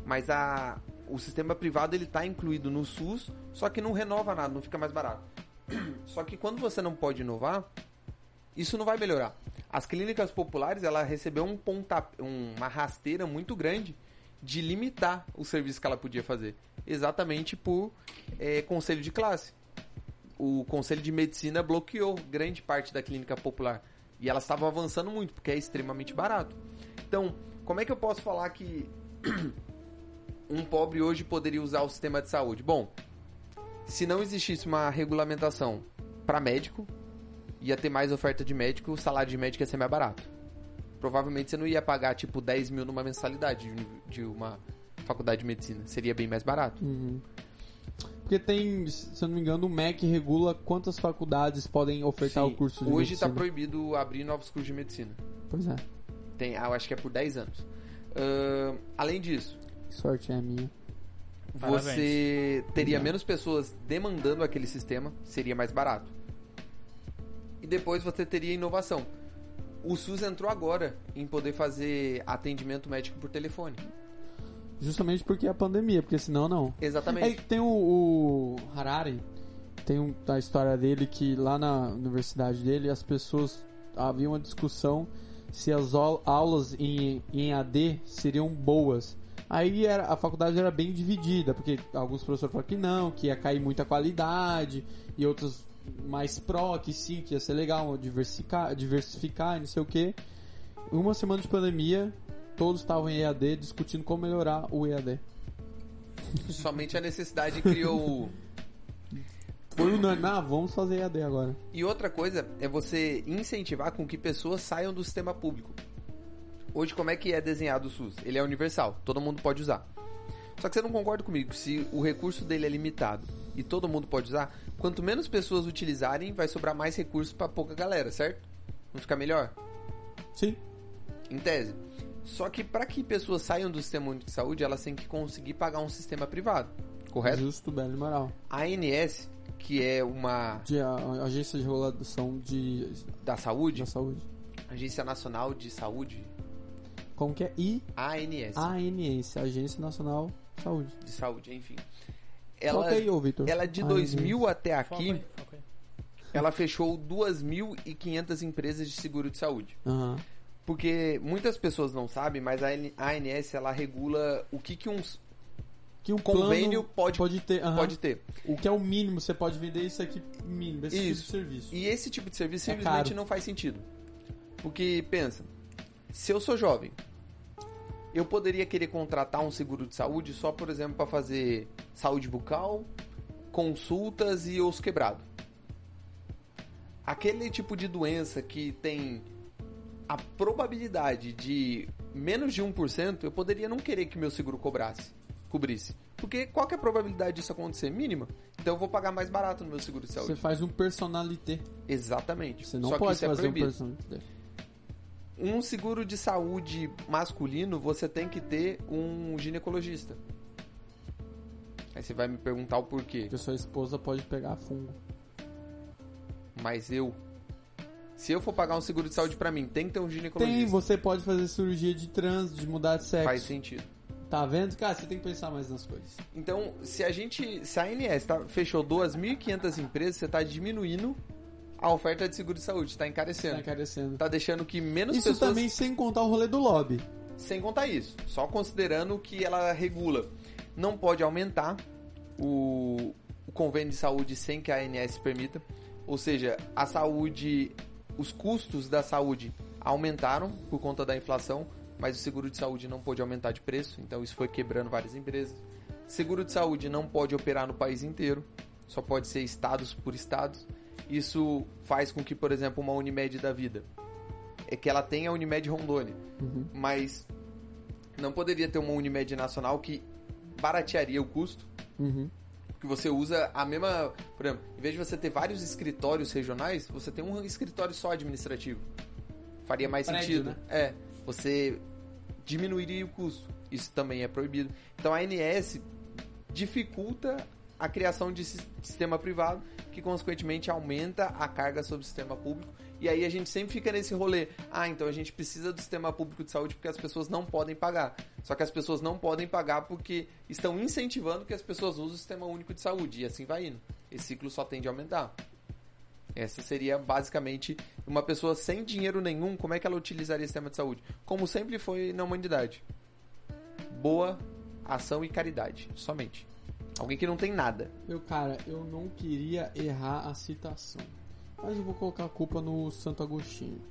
mas o sistema privado ele está incluído no SUS, só que não renova nada, não fica mais barato. Só que quando você não pode inovar, isso não vai melhorar. As clínicas populares, ela recebeu uma rasteira muito grande de limitar o serviço que ela podia fazer. Exatamente por conselho de classe. O Conselho de Medicina bloqueou grande parte da clínica popular. E elas estavam avançando muito, porque é extremamente barato. Então, como é que eu posso falar que um pobre hoje poderia usar o sistema de saúde? Bom, se não existisse uma regulamentação para médico, ia ter mais oferta de médico, o salário de médico ia ser mais barato. Provavelmente você não ia pagar tipo 10 mil numa mensalidade de uma faculdade de medicina. Seria bem mais barato. Uhum. Porque tem, se eu não me engano, o MEC regula quantas faculdades podem ofertar o curso de hoje medicina. Está proibido abrir novos cursos de medicina. Pois é. Eu acho que é por 10 anos. Além disso... Que sorte é a minha. Você teria menos pessoas demandando aquele sistema, seria mais barato. E depois você teria inovação. O SUS entrou agora em poder fazer atendimento médico por telefone. Justamente porque é a pandemia, porque senão não. Exatamente. Aí tem o Harari, tem a história dele que lá na universidade dele as pessoas, havia uma discussão se as aulas em AD seriam boas. Aí a faculdade era bem dividida, porque alguns professores falaram que não, que ia cair muita qualidade, e outros mais pró, que sim, que ia ser legal diversificar e não sei o que. Uma semana de pandemia, todos estavam em EAD discutindo como melhorar o EAD. Somente a necessidade criou... Foi unânime, vamos fazer EAD agora. E outra coisa é você incentivar com que pessoas saiam do sistema público. Hoje, como é que é desenhado o SUS? Ele é universal, todo mundo pode usar. Só que você não concorda comigo, se o recurso dele é limitado e todo mundo pode usar, quanto menos pessoas utilizarem, vai sobrar mais recursos para pouca galera, certo? Não fica melhor? Sim. Em tese. Só que para que pessoas saiam do sistema único de saúde, elas têm que conseguir pagar um sistema privado, correto? Justo, belo e moral. A ANS, que é uma... A Agência de Regulação da Saúde? Da Saúde. Agência Nacional de Saúde. Como que é? ANS. ANS, Agência Nacional de Saúde. De Saúde, enfim. Foca aí, ô, Vitor. Ela de 2000 até aqui, Foca aí. ela fechou 2.500 empresas de seguro de saúde. Uhum. Porque muitas pessoas não sabem, mas a ANS, ela regula o que um convênio pode ter. Pode ter. O que é o mínimo, você pode vender isso aqui mínimo, esse tipo de serviço. E esse tipo de serviço É simplesmente caro. não faz sentido. Porque, pensa, se eu sou jovem, eu poderia querer contratar um seguro de saúde só, por exemplo, para fazer saúde bucal, consultas e osso quebrado. Aquele tipo de doença que tem a probabilidade de menos de 1%, eu poderia não querer que meu seguro cobrisse. Porque qual que é a probabilidade disso acontecer? Mínima. Então eu vou pagar mais barato no meu seguro de saúde. Você faz um personalité. Exatamente. Você não Só que pode isso é fazer um proibido. personalité. Um seguro de saúde masculino, você tem que ter um ginecologista. Aí você vai me perguntar o porquê. Porque sua esposa pode pegar fungo. Mas se eu for pagar um seguro de saúde pra mim, tem que ter um ginecologista. Tem, você pode fazer cirurgia de trans, de mudar de sexo. Faz sentido. Tá vendo? Cara, você tem que pensar mais nas coisas. Então, se a ANS fechou 2.500 empresas, você tá diminuindo a oferta de seguro de saúde, tá encarecendo. Tá encarecendo. Tá deixando que menos Isso pessoas... também sem contar o rolê do lobby. Sem contar isso, só considerando que ela regula. Não pode aumentar o convênio de saúde sem que a ANS permita. Ou seja, a saúde, os custos da saúde aumentaram por conta da inflação, mas o seguro de saúde não pôde aumentar de preço, então isso foi quebrando várias empresas. Seguro de saúde não pode operar no país inteiro, só pode ser estados por estados. Isso faz com que, por exemplo, uma Unimed da vida, é que ela tenha a Unimed Rondônia, mas não poderia ter uma Unimed nacional que baratearia o custo, porque você usa a mesma... Por exemplo, em vez de você ter vários escritórios regionais, você tem um escritório só administrativo. Faria mais Prédio, sentido. né? Você diminuiria o custo. Isso também é proibido. Então a ANS dificulta a criação de sistema privado, que consequentemente aumenta a carga sobre o sistema público. E aí a gente sempre fica nesse rolê. Então a gente precisa do sistema público de saúde porque as pessoas não podem pagar. Só que as pessoas não podem pagar porque estão incentivando que as pessoas usem o sistema único de saúde. E assim vai indo. Esse ciclo só tende a aumentar. Essa seria basicamente uma pessoa sem dinheiro nenhum, como é que ela utilizaria o sistema de saúde? Como sempre foi na humanidade. Boa ação e caridade, somente. Alguém que não tem nada. Eu não queria errar a citação, mas eu vou colocar a culpa no Santo Agostinho.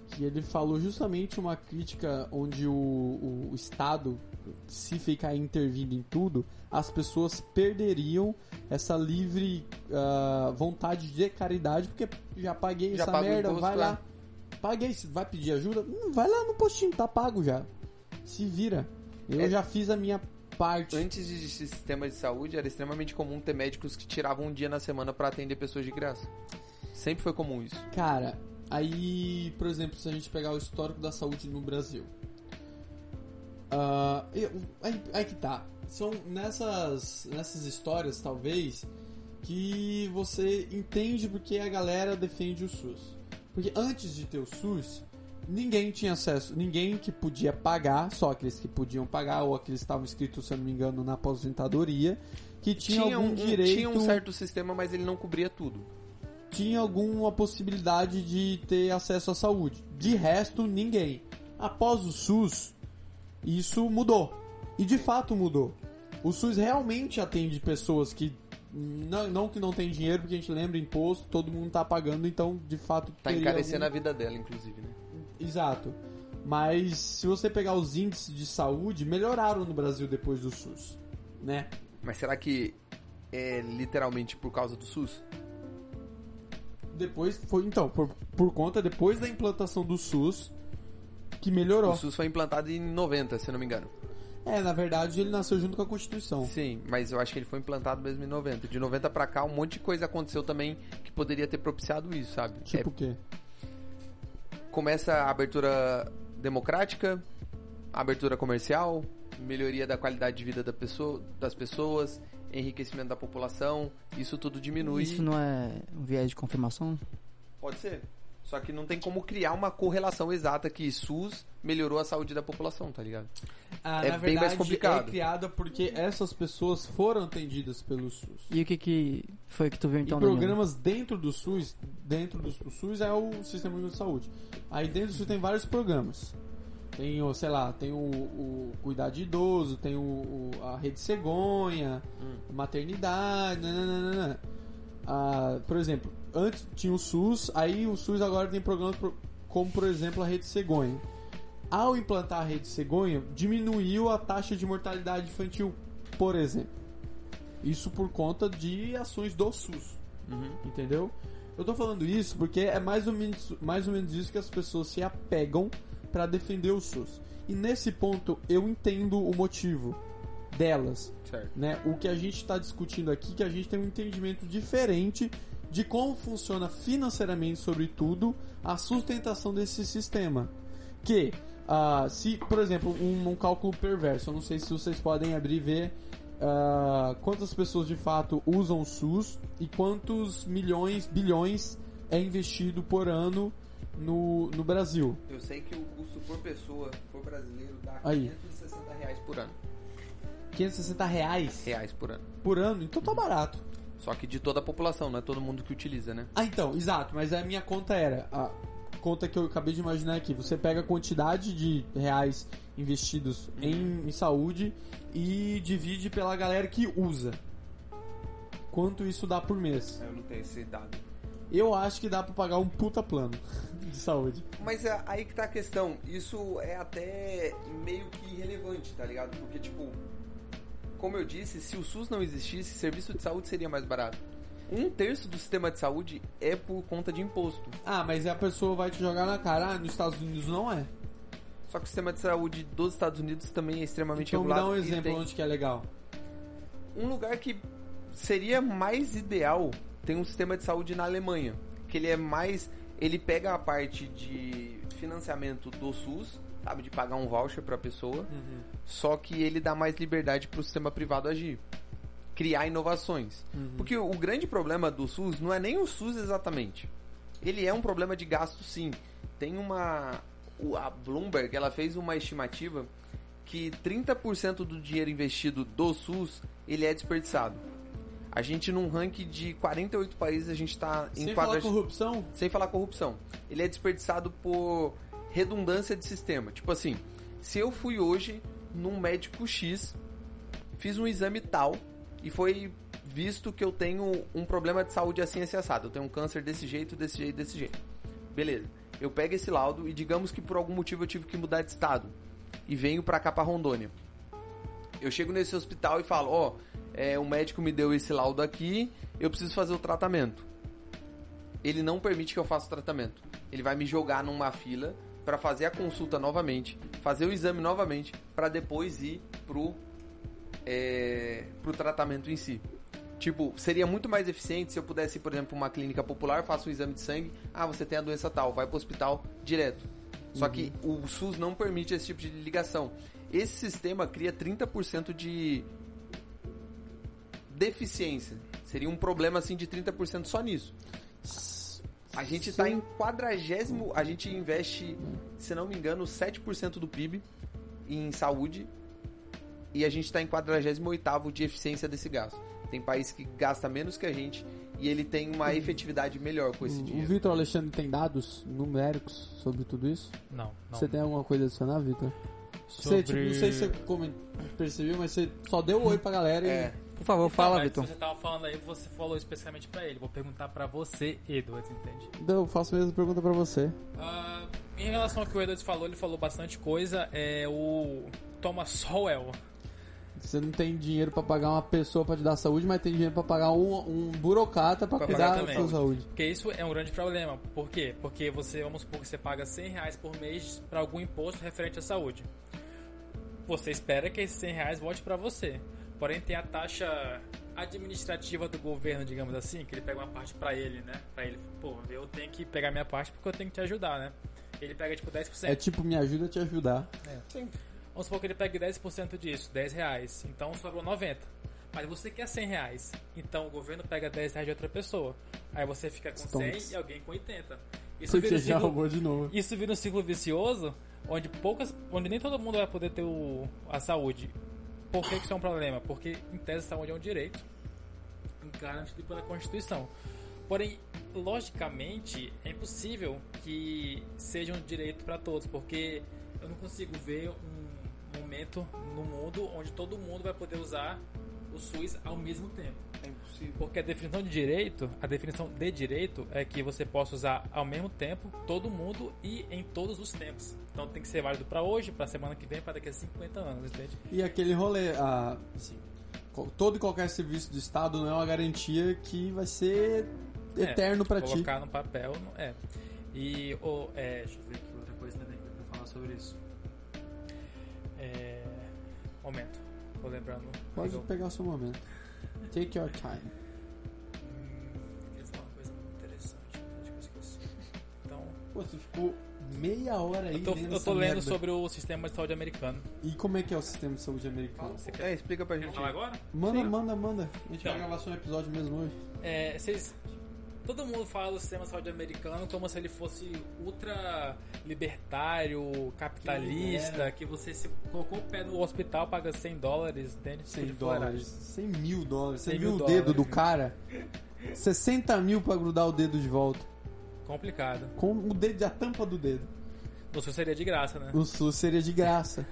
Que ele falou justamente uma crítica onde o Estado, se ficar intervindo em tudo, as pessoas perderiam essa livre vontade de caridade, porque já paguei Já essa pago o merda, imposto, vai lá. Paguei, vai pedir ajuda? Vai lá no postinho, tá pago já. Se vira. Eu já fiz a minha parte. Antes de sistema de saúde, era extremamente comum ter médicos que tiravam um dia na semana pra atender pessoas de graça. Sempre foi comum isso. Cara, aí, por exemplo, se a gente pegar o histórico da saúde no Brasil. Aí que tá. São nessas histórias, talvez, que você entende porque a galera defende o SUS. Porque antes de ter o SUS, ninguém tinha acesso, ninguém que podia pagar, só aqueles que podiam pagar ou aqueles que estavam inscritos, se eu não me engano, na aposentadoria, que tinha algum direito... Tinha um certo sistema, mas ele não cobria tudo. Tinha alguma possibilidade de ter acesso à saúde. De resto, ninguém. Após o SUS, isso mudou. E de fato mudou. O SUS realmente atende pessoas que não que não tem dinheiro, porque a gente lembra imposto, todo mundo tá pagando, então de fato... Tá encarecendo a vida dela, inclusive, né? Exato. Mas se você pegar os índices de saúde, melhoraram no Brasil depois do SUS, né? Mas será que é literalmente por causa do SUS? Depois foi, então, por conta depois da implantação do SUS que melhorou. O SUS foi implantado em 90, se eu não me engano. Na verdade ele nasceu junto com a Constituição. Sim, mas eu acho que ele foi implantado mesmo em 90. De 90 pra cá, um monte de coisa aconteceu também que poderia ter propiciado isso, sabe? Tipo o quê? Começa a abertura democrática, a abertura comercial, melhoria da qualidade de vida das pessoas, enriquecimento da população, isso tudo diminui. Isso não é um viés de confirmação? Pode ser. Só que não tem como criar uma correlação exata que SUS melhorou a saúde da população, tá ligado? Na bem verdade, mais complicado. É criada porque essas pessoas foram atendidas pelo SUS. E o que foi que tu viu então? E programas dentro do SUS o SUS é o Sistema Único de Saúde. Aí dentro do SUS tem vários programas. Tem, sei lá, tem o Cuidar de Idoso, tem a Rede Cegonha, maternidade, por exemplo, antes tinha o SUS, aí o SUS agora tem programas como, por exemplo, a Rede Cegonha. Ao implantar a Rede Cegonha, diminuiu a taxa de mortalidade infantil, por exemplo. Isso por conta de ações do SUS. Entendeu? Eu tô falando isso porque é mais ou menos isso que as pessoas se apegam para defender o SUS. E nesse ponto eu entendo o motivo delas. Certo. Né? O que a gente está discutindo aqui, que a gente tem um entendimento diferente de como funciona financeiramente, sobretudo, a sustentação desse sistema. Que, se, por exemplo, um cálculo perverso, eu não sei se vocês podem abrir e ver quantas pessoas de fato usam o SUS e quantos bilhões é investido por ano no Brasil. Eu sei que o custo por pessoa, por brasileiro, dá Aí. R$560 por ano. R$560 Reais por ano. por ano? Então tá barato. Só que de toda a população, não é todo mundo que utiliza, né? Então, exato, mas a minha conta era a conta que eu acabei de imaginar aqui. Você pega a quantidade de reais investidos em saúde e divide pela galera que usa. Quanto isso dá por mês? Eu não tenho esse dado. Eu acho que dá pra pagar um puta plano de saúde. Mas aí que tá a questão. Isso é até meio que irrelevante, tá ligado? Porque, tipo, como eu disse, se o SUS não existisse, o serviço de saúde seria mais barato. 1/3 do sistema de saúde é por conta de imposto. Mas a pessoa vai te jogar na cara. Nos Estados Unidos não é. Só que o sistema de saúde dos Estados Unidos também é extremamente Então me regulado. dá um exemplo onde que é legal. Um lugar que seria mais ideal, tem um sistema de saúde na Alemanha, que ele é mais... Ele pega a parte de financiamento do SUS, sabe, de pagar um voucher pra pessoa, só que ele dá mais liberdade pro sistema privado agir, criar inovações. Porque o grande problema do SUS não é nem o SUS exatamente. Ele é um problema de gasto, sim. Tem a Bloomberg, ela fez uma estimativa que 30% do dinheiro investido do SUS, ele é desperdiçado. A gente, num ranking de 48 países, a gente está em... Sem falar corrupção? Sem falar corrupção. Ele é desperdiçado por redundância de sistema. Tipo assim, se eu fui hoje num médico X, fiz um exame tal, e foi visto que eu tenho um problema de saúde assim, assado. Eu tenho um câncer desse jeito. Beleza. Eu pego esse laudo e digamos que por algum motivo eu tive que mudar de estado. E venho pra cá, pra Rondônia. Eu chego nesse hospital e falo, o médico me deu esse laudo aqui, eu preciso fazer o tratamento. Ele não permite que eu faça o tratamento. Ele vai me jogar numa fila pra fazer a consulta novamente, fazer o exame novamente, pra depois ir pro tratamento em si. Tipo, seria muito mais eficiente se eu pudesse ir, por exemplo, pra uma clínica popular, faço um exame de sangue, você tem a doença tal, vai pro hospital direto. Só que o SUS não permite esse tipo de ligação. Esse sistema cria 30% de deficiência. Seria um problema assim de 30% só nisso. A gente tá em 40º, a gente investe, se não me engano, 7% do PIB em saúde e a gente tá em 48º de eficiência desse gasto. Tem país que gasta menos que a gente e ele tem uma efetividade melhor com esse O dinheiro. Vitor Alexandre tem dados numéricos sobre tudo isso? Não. Você tem alguma coisa a adicionar, Vitor? Sobre... Você, tipo, não sei se você percebeu, mas você só deu oi pra galera e... Por favor, fala, mas Vitor. Você tava falando aí, você falou especificamente pra ele. Vou perguntar pra você, Edwards, entende? Então, eu faço a mesma pergunta pra você. Em relação ao que o Edwards falou, ele falou bastante coisa. O Thomas Sowell. Você não tem dinheiro pra pagar uma pessoa pra te dar saúde, mas tem dinheiro pra pagar um burocrata pra cuidar da sua saúde. Porque isso é um grande problema. Por quê? Porque vamos supor que você paga R$100 por mês pra algum imposto referente à saúde. Você espera que esses R$100 volte pra você. Porém, tem a taxa administrativa do governo, digamos assim, que ele pega uma parte pra ele, né? Pra ele, eu tenho que pegar minha parte porque eu tenho que te ajudar, né? Ele pega tipo 10%. É tipo, me ajuda a te ajudar. Sim. Vamos supor que ele pegue 10% disso, R$10. Então sobrou 90. Mas você quer R$100. Então o governo pega R$10 de outra pessoa. Aí você fica com 100 e alguém com 80. Porque já roubou de novo. Isso vira um ciclo vicioso, onde nem todo mundo vai poder ter a saúde. Por que isso é um problema? Porque, em tese, a saúde é um direito garantido pela Constituição. Porém, logicamente, é impossível que seja um direito para todos, porque eu não consigo ver um momento no mundo onde todo mundo vai poder usar o SUS ao mesmo tempo. É impossível. Porque a definição de direito é que você possa usar ao mesmo tempo, todo mundo e em todos os tempos. Então tem que ser válido para hoje, para semana que vem, para daqui a 50 anos, entende? E aquele rolê, assim, todo e qualquer serviço do Estado não é uma garantia que vai ser eterno pra ti. Colocar no papel, E, deixa eu ver aqui outra coisa também pra falar sobre isso. Momento, tô lembrando. Pode pegar o seu momento. Take your time. Queria falar uma coisa muito interessante, acho que eu esqueci. Então... Pô, você ficou meia hora aí eu tô lendo sobre o sistema de saúde americano. E como é que é o sistema de saúde americano? Você quer Explica pra gente. falar agora? Manda. A gente vai gravar só um episódio mesmo hoje. Todo mundo fala do sistema de saúde americano como se ele fosse ultra libertário, capitalista, que você se colocou o pé no hospital, paga $100, entende? $100, $100 mil. Você 100 viu mil o dedo dólares, do cara? 60 mil pra grudar o dedo de volta. Complicado. Com o dedo, a tampa do dedo. No SUS seria de graça, né? O SUS seria de graça.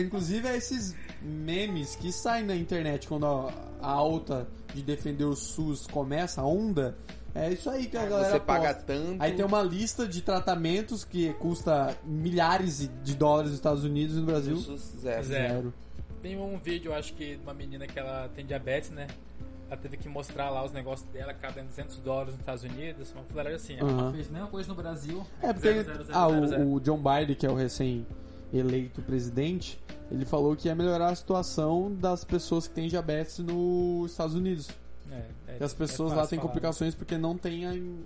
Inclusive é esses memes que saem na internet quando a alta de defender o SUS começa, a onda. É isso aí que a galera Você paga posta. tanto. Aí tem uma lista de tratamentos que custa milhares de dólares nos Estados Unidos e no Brasil. Zero. Tem um vídeo, acho que, de uma menina que ela tem diabetes, né? Ela teve que mostrar lá os negócios dela, cada $200 nos Estados Unidos, uma fuleiragem assim. Ela fez a mesma coisa no Brasil. Porque o John Biden, que é o recém-eleito presidente, ele falou que ia melhorar a situação das pessoas que têm diabetes nos Estados Unidos. E as pessoas lá têm complicações porque não têm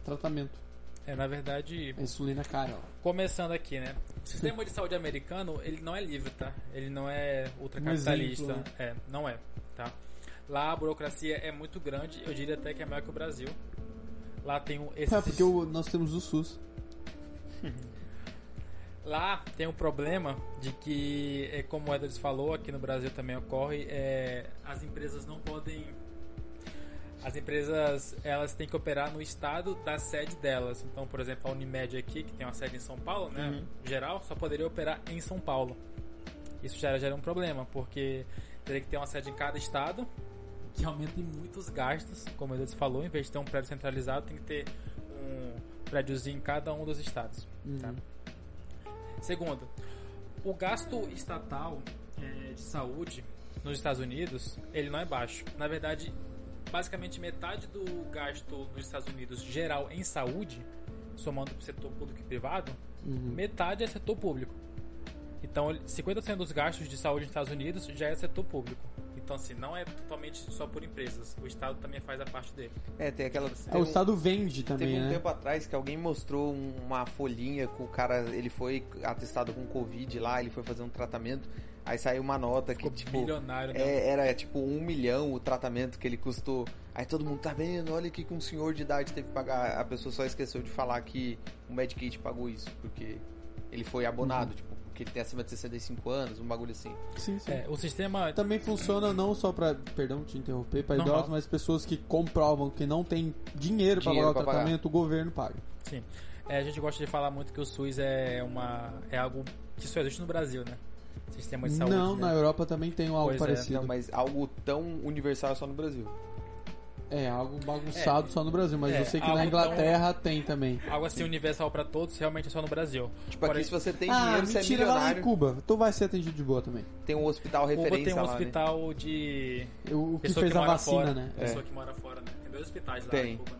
tratamento. Na verdade... A insulina cara. Começando aqui, né? O sistema de saúde americano, ele não é livre, tá? Ele não é ultracapitalista. Não é, tá? Lá a burocracia é muito grande, eu diria até que é maior que o Brasil. Lá tem porque nós temos o SUS. Lá tem um problema de que, como o Edwards falou, aqui no Brasil também ocorre, as empresas não podem... As empresas, elas têm que operar no estado da sede delas. Então, por exemplo, a Unimed aqui, que tem uma sede em São Paulo, né? Geral, só poderia operar em São Paulo. Isso já gera um problema, porque teria que ter uma sede em cada estado, que aumenta em muitos gastos, como o Edwards falou. Em vez de ter um prédio centralizado, tem que ter um prédiozinho em cada um dos estados. Tá? Segundo, o gasto estatal de saúde nos Estados Unidos, ele não é baixo. Na verdade, basicamente metade do gasto nos Estados Unidos geral em saúde, somando o setor público e privado, metade é setor público. Então, 50% dos gastos de saúde nos Estados Unidos já é setor público. Então, assim, não é totalmente só por empresas. O Estado também faz a parte dele. Tem aquela... o Estado vende também, Teve um tempo atrás que alguém mostrou uma folhinha com o cara... Ele foi atestado com Covid lá, ele foi fazer um tratamento. Aí saiu uma nota que, tipo... Milionário, né? Era, tipo, 1 milhão o tratamento que ele custou. Aí todo mundo tá vendo, olha que um senhor de idade teve que pagar. A pessoa só esqueceu de falar que o Medicaid pagou isso, porque ele foi abonado, tipo, porque ele tem acima de 65 anos, um bagulho assim. Sim. O sistema... Também funciona não só pra, perdão te interromper, pra Normal. idosos, mas pessoas que comprovam que não tem dinheiro pra pagar o tratamento, o governo paga. Sim. A gente gosta de falar muito que o SUS é algo que só existe no Brasil, né? Sistema de saúde. Não, né? na Europa também tem algo Pois é. parecido. Não, mas algo tão universal é só no Brasil. É, algo bagunçado só no Brasil, mas eu sei que algo na Inglaterra tem também. Algo assim universal pra todos, realmente é só no Brasil. Tipo, aqui se você tem Ah, dinheiro, você é mentira, vai lá em milionário. Cuba. Tu vai ser atendido de boa também. Tem um hospital Cuba referência tem um lá, hospital de... O que pessoa fez a mora vacina, fora, né? Pessoa que mora fora, né? Tem 2 hospitais lá Tem. em Cuba, né?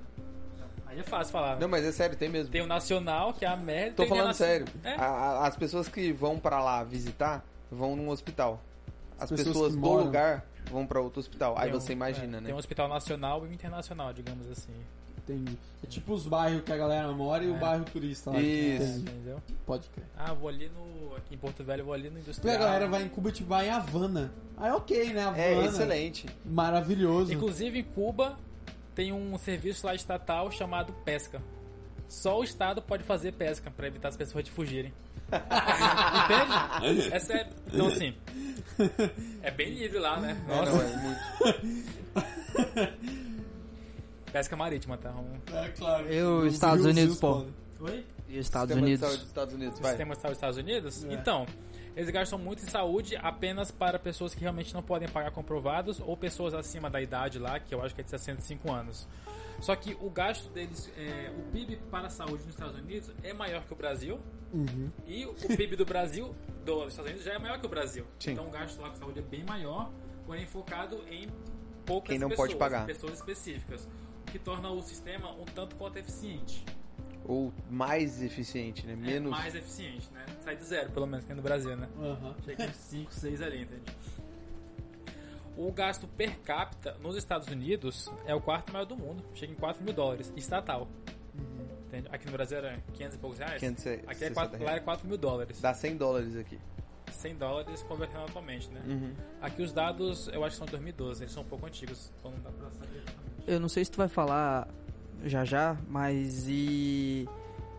Aí é fácil falar, né? Não, mas é sério, tem mesmo. Tem o Nacional, que é a merda. Tô tem falando a sério. É. As pessoas que vão pra lá visitar, vão num hospital. As pessoas que do moram- lugar vão pra outro hospital. Aí Tem um- você imagina, né? Tem um hospital nacional e um internacional, digamos assim. Entendi. É tipo os bairros que a galera mora e o bairro turista lá. que Isso. tem. Entendeu? Pode crer. Ah, vou ali no... Aqui em Porto Velho, vou ali no Porque industrial. a galera vai em Cuba, tipo, vai em Havana. Aí ok, né? Havana. É excelente. Maravilhoso. Inclusive, em Cuba, tem um serviço lá estatal chamado pesca. Só o Estado pode fazer pesca pra evitar as pessoas de fugirem. Entende? É sério. Então, assim, é bem livre lá, né? Nossa, Não, é muito. pesca marítima, tá? É claro. E os Os Estados rios Unidos, pô? podem. Oi? E os Estados Sistema de Unidos? saúde dos Estados Unidos, O vai. sistema de saúde dos Estados Unidos? É. Então, eles gastam muito em saúde apenas para pessoas que realmente não podem pagar comprovados ou pessoas acima da idade lá, que eu acho que é de 65 anos. Só que o gasto deles, o PIB para a saúde nos Estados Unidos é maior que o Brasil. Uhum. E o PIB do Brasil, dos Estados Unidos, já é maior que o Brasil. Sim. Então o gasto lá com saúde é bem maior, porém focado em poucas Quem não pessoas, pode pagar. pessoas específicas. O que torna o sistema um tanto quanto eficiente. Ou mais eficiente, né? É Menos. mais eficiente, né? Sai do zero, pelo menos, que no Brasil, né? Aham. Chega uns 5, 6 ali, entende? O gasto per capita nos Estados Unidos é o quarto maior do mundo. Chega em $4.000, estatal. Entende? Aqui no Brasil era 500 e poucos reais. 560 Aqui é lá é $4.000. Dá $100 aqui. $100 convertendo atualmente, né? Uhum. Aqui os dados, eu acho que são de 2012, eles são um pouco antigos, então não dá pra saber exatamente. Eu não sei se tu vai falar já, mas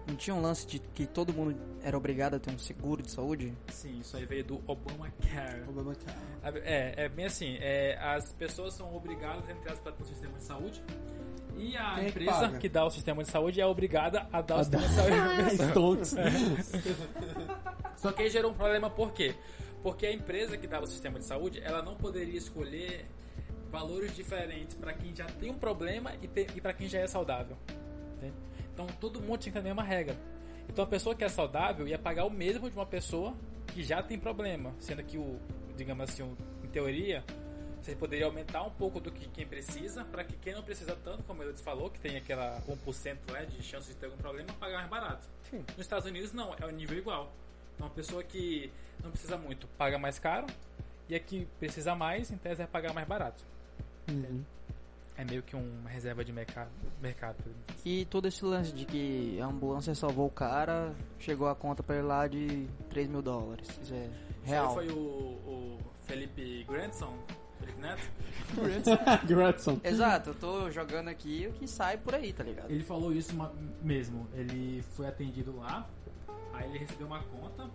não tinha um lance de que todo mundo era obrigado a ter um seguro de saúde? Sim, isso aí veio do Obamacare. É bem assim, as pessoas são obrigadas, entre aspas, a ter um sistema de saúde, e a Quem é que empresa paga? que dá o sistema de saúde é obrigada a dar o sistema de saúde pra pessoa. Stonks. Só que aí gerou um problema, por quê? Porque a empresa que dava o sistema de saúde, ela não poderia escolher valores diferentes para quem já tem um problema e para quem já é saudável. Entende? Então todo mundo tinha que ter a mesma regra. Então a pessoa que é saudável ia pagar o mesmo de uma pessoa que já tem problema, sendo que digamos assim, em teoria, você poderia aumentar um pouco do que quem precisa, para que quem não precisa tanto, como ele falou, que tem aquela 1%, né, de chance de ter algum problema, pagar mais barato. Sim. Nos Estados Unidos não, é o nível igual. Então a pessoa que não precisa muito paga mais caro, e a que precisa mais, em tese, vai pagar mais barato. Uhum. É meio que uma reserva de mercado. E todo esse lance de que a ambulância salvou o cara, chegou a conta pra ele lá de $3.000. Isso é real. Isso aí foi o Felipe Grandson, Felipe Neto. Gratson. Exato, eu tô jogando aqui o que sai por aí, tá ligado? Ele falou isso mesmo. Ele foi atendido lá, aí ele recebeu uma conta,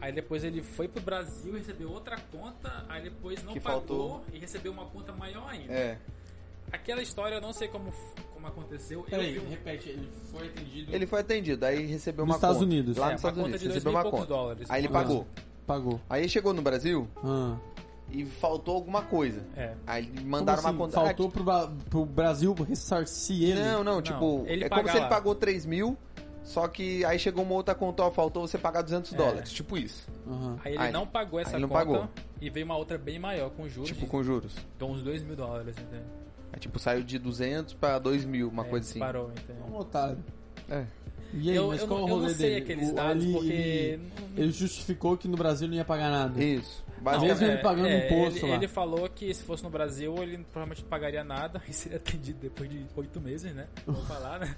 aí depois ele foi pro Brasil, recebeu outra conta, aí depois não Que pagou faltou. e recebeu uma conta maior ainda. É. Aquela história eu não sei como aconteceu. Peraí, eu vi repete, ele foi atendido. Ele foi atendido, aí recebeu Nos uma Estados conta. Unidos. Lá uma nos Estados conta Unidos, de recebeu $2.000 uma e poucos conta. dólares. Aí ele Ah. pagou. Pagou. Aí chegou no Brasil Ah. e faltou alguma coisa. É. Aí mandaram Como assim? uma conta. Faltou pro Brasil ressarcir ele? Não, tipo, ele é como paga se ele lá. pagou 3 mil, só que aí chegou uma outra conta, ó, faltou você pagar $200, tipo isso. Aham. Aí ele Aí- não pagou essa aí não conta pagou. e veio uma outra bem maior com juros Tipo com juros. de uns $2.000, entende? Aí tipo, saiu de 200 pra 2 mil, uma coisa assim. Parou, entende? Um otário. É. E aí, mas qual o eu rolê não sei dele? aqueles O- dados, ele- porque... Ele justificou que no Brasil não ia pagar nada. Isso. Mesmo Basicamente. ele pagando imposto lá. Ele falou que se fosse no Brasil, ele provavelmente não pagaria nada e seria atendido depois de 8 meses, né? Vou falar, né?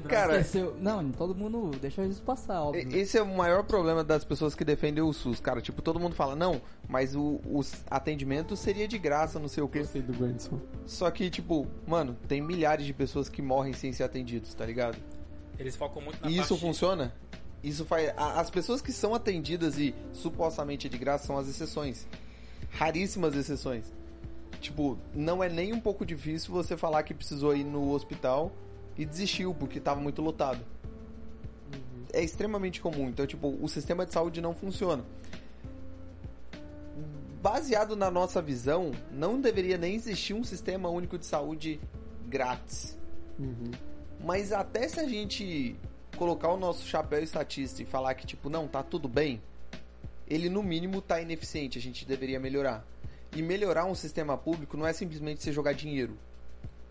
Cara, Esqueceu. Não, todo mundo deixa isso passar, óbvio. esse é o maior problema das pessoas que defendem o SUS, cara. Tipo, todo mundo fala, não, mas o atendimento seria de graça, não sei o quê. Gostei do Brandson. Só que, tipo, mano, tem milhares de pessoas que morrem sem ser atendidos, tá ligado? Eles focam muito na E isso parte... funciona? Isso faz. As pessoas que são atendidas e supostamente é de graça são as exceções. Raríssimas exceções. Tipo, não é nem um pouco difícil você falar que precisou ir no hospital e desistiu porque estava muito lotado. É extremamente comum. Então, tipo, o sistema de saúde não funciona. Baseado na nossa visão, não deveria nem existir um sistema único de saúde grátis. Mas até se a gente colocar o nosso chapéu estatista e falar que, tipo, não, tá tudo bem, ele no mínimo tá ineficiente, a gente deveria melhorar. E melhorar um sistema público não é simplesmente você jogar dinheiro.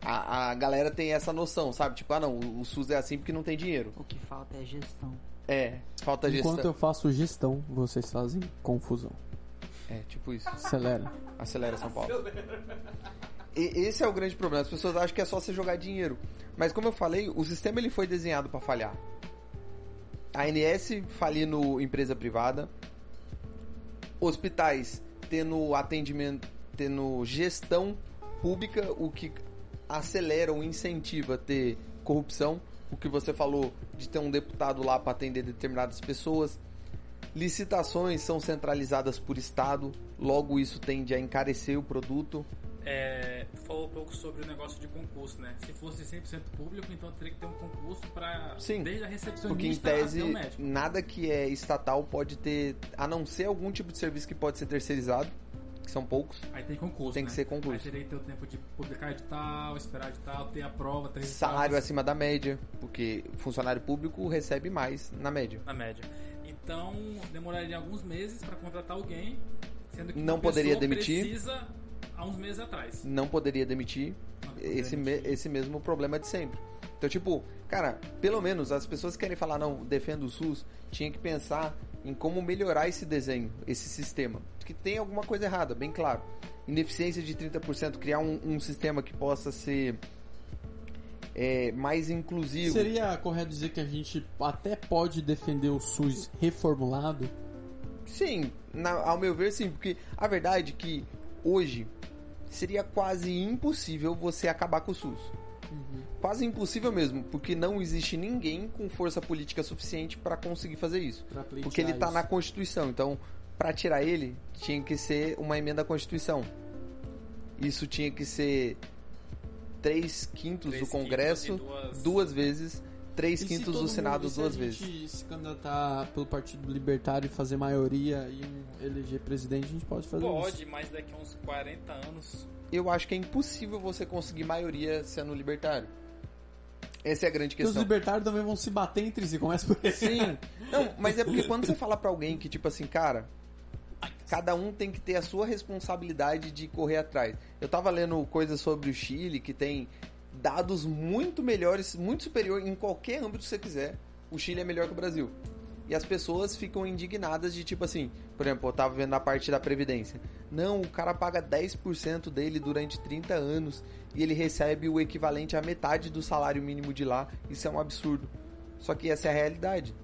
A galera tem essa noção, sabe? Tipo, não, o SUS é assim porque não tem dinheiro. O que falta é gestão. Falta gestão. Enquanto eu faço gestão, vocês fazem confusão. Tipo isso. Acelera. Acelera, São Paulo. Esse é o grande problema. As pessoas acham que é só você jogar dinheiro. Mas como eu falei, o sistema ele foi desenhado para falhar. A ANS falindo empresa privada. Hospitais tendo atendimento, tendo gestão pública, o que acelera ou incentiva a ter corrupção. O que você falou de ter um deputado lá para atender determinadas pessoas. Licitações são centralizadas por estado, logo isso tende a encarecer o produto. Falou um pouco sobre o negócio de concurso, né? Se fosse 100% público, então teria que ter um concurso para desde a recepcionista porque em até tese o médico. nada que é estatal pode ter, a não ser algum tipo de serviço que pode ser terceirizado, que são poucos. Aí tem concurso, Tem que ser concurso. Aí teria que ter o tempo de publicar edital, esperar edital, ter a prova, ter Salário resultados. acima da média, porque funcionário público recebe mais na média. Na média. Então, demoraria alguns meses para contratar alguém, sendo que Não uma poderia pessoa demitir. precisa há uns meses atrás. Não poderia demitir. Não poderia demitir. Esse mesmo problema de sempre. Então, tipo, cara, pelo menos as pessoas que querem falar, não, defendo o SUS, tinha que pensar em como melhorar esse desenho, esse sistema. Porque tem alguma coisa errada, bem claro. Ineficiência de 30%, criar um sistema que possa ser mais inclusivo. Seria correto dizer que a gente até pode defender o SUS reformulado? Sim, ao meu ver, sim. Porque a verdade é que hoje seria quase impossível você acabar com o SUS. Quase impossível mesmo, porque não existe ninguém com força política suficiente para conseguir fazer isso. Porque ele tá na Constituição, então para tirar ele tinha que ser uma emenda à Constituição. Isso tinha que ser 3/5 do Congresso duas vezes, 3/5 do Senado duas vezes. Se a gente se candidatar pelo Partido Libertário e fazer maioria e eleger presidente, a gente pode fazer isso. Pode, mas daqui a uns 40 anos... Eu acho que é impossível você conseguir maioria sendo libertário. Essa é a grande Porque os questão. libertários também vão se bater entre si, começa por aí. Sim. Não, mas é porque quando você fala pra alguém que, tipo assim, cara, cada um tem que ter a sua responsabilidade de correr atrás. Eu tava lendo coisas sobre o Chile, que tem dados muito melhores, muito superior em qualquer âmbito que você quiser. O Chile é melhor que o Brasil. E as pessoas ficam indignadas de, tipo assim, por exemplo, eu tava vendo a parte da Previdência. Não, o cara paga 10% dele durante 30 anos e ele recebe o equivalente à metade do salário mínimo de lá. Isso é um absurdo. Só que essa é a realidade.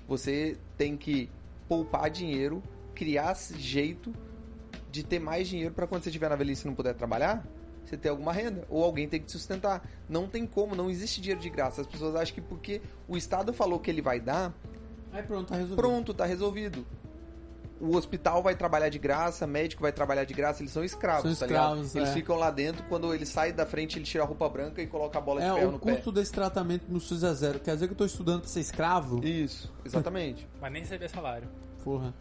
Você tem que poupar dinheiro, criar jeito de ter mais dinheiro para quando você estiver na velhice e não puder trabalhar, você ter alguma renda. Ou alguém tem que te sustentar. Não tem como, não existe dinheiro de graça. As pessoas acham que porque o Estado falou que ele vai dar... Aí pronto, tá resolvido. Pronto, tá resolvido. O hospital vai trabalhar de graça, médico vai trabalhar de graça, eles são escravos, tá ligado? Eles ficam lá dentro, quando ele sai da frente, ele tira a roupa branca e coloca a bola de ferro no pé. O custo desse tratamento no SUS é zero. Quer dizer que eu tô estudando pra ser escravo? Isso, exatamente. Mas nem sabia salário. Porra.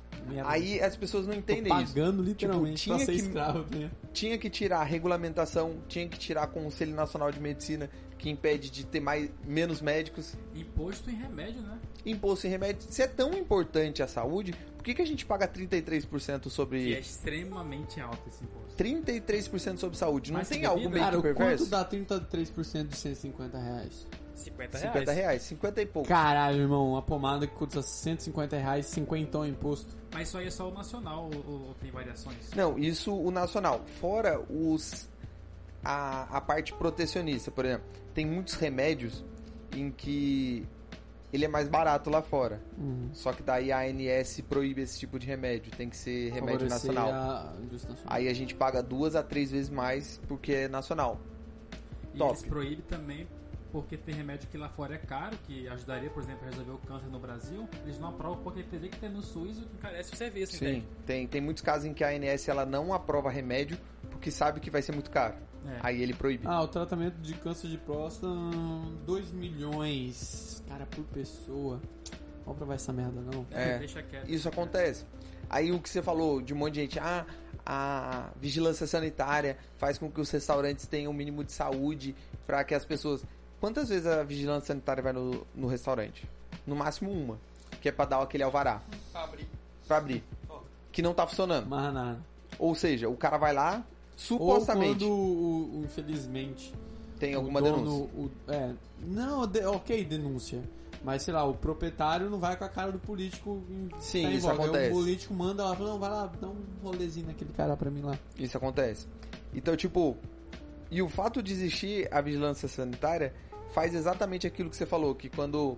Aí as pessoas não entendem tô isso. pagando literalmente tipo, pra ser escravo. Né? Tinha que tirar a regulamentação, tinha que tirar Conselho Nacional de Medicina, que impede de ter menos médicos. Imposto em remédio, né? Imposto em remédio. Se é tão importante a saúde, por que a gente paga 33% sobre... Que é extremamente alto esse imposto. 33% sobre saúde. Não Mas tem bebida? algo meio Cara, que perverso? quanto dá 33% de 150 reais? 50 R$50, 50 e pouco. Caralho, irmão, uma pomada que custa 150 reais, 50 imposto. Mas isso aí é só o nacional ou tem variações? Não, isso o nacional. Fora a parte protecionista, por exemplo, tem muitos remédios em que ele é mais barato lá fora. Só que daí a ANS proíbe esse tipo de remédio, tem que ser remédio Favorecer nacional. a indústria nacional. Aí a gente paga 2 a 3 vezes mais porque é nacional. E Top. eles proíbem também porque tem remédio que lá fora é caro, que ajudaria, por exemplo, a resolver o câncer no Brasil. Eles não aprovam porque teria que ter no SUS, o que encarece o serviço, Sim, entende? tem muitos casos em que a ANS ela não aprova remédio porque sabe que vai ser muito caro. É. Aí ele proíbe. O tratamento de câncer de próstata, 2 milhões, cara, por pessoa. Vamos provar essa merda, não. Deixa quieto. Isso acontece. Aí o que você falou de um monte de gente, a vigilância sanitária faz com que os restaurantes tenham um mínimo de saúde para que as pessoas... Quantas vezes a vigilância sanitária vai no restaurante? No máximo uma, que é para dar aquele alvará. Pra abrir. Que não tá funcionando. Mas nada. Ou seja, o cara vai lá, supostamente, Ou quando, infelizmente, tem o alguma dono, denúncia. ok, denúncia. Mas, sei lá, o proprietário não vai com a cara do político Sim, tá em isso voga. Aí acontece. o político manda lá, fala, não, vai lá, dá um rolezinho naquele cara pra mim lá. Isso acontece. Então, tipo, e o fato de existir a vigilância sanitária faz exatamente aquilo que você falou, que quando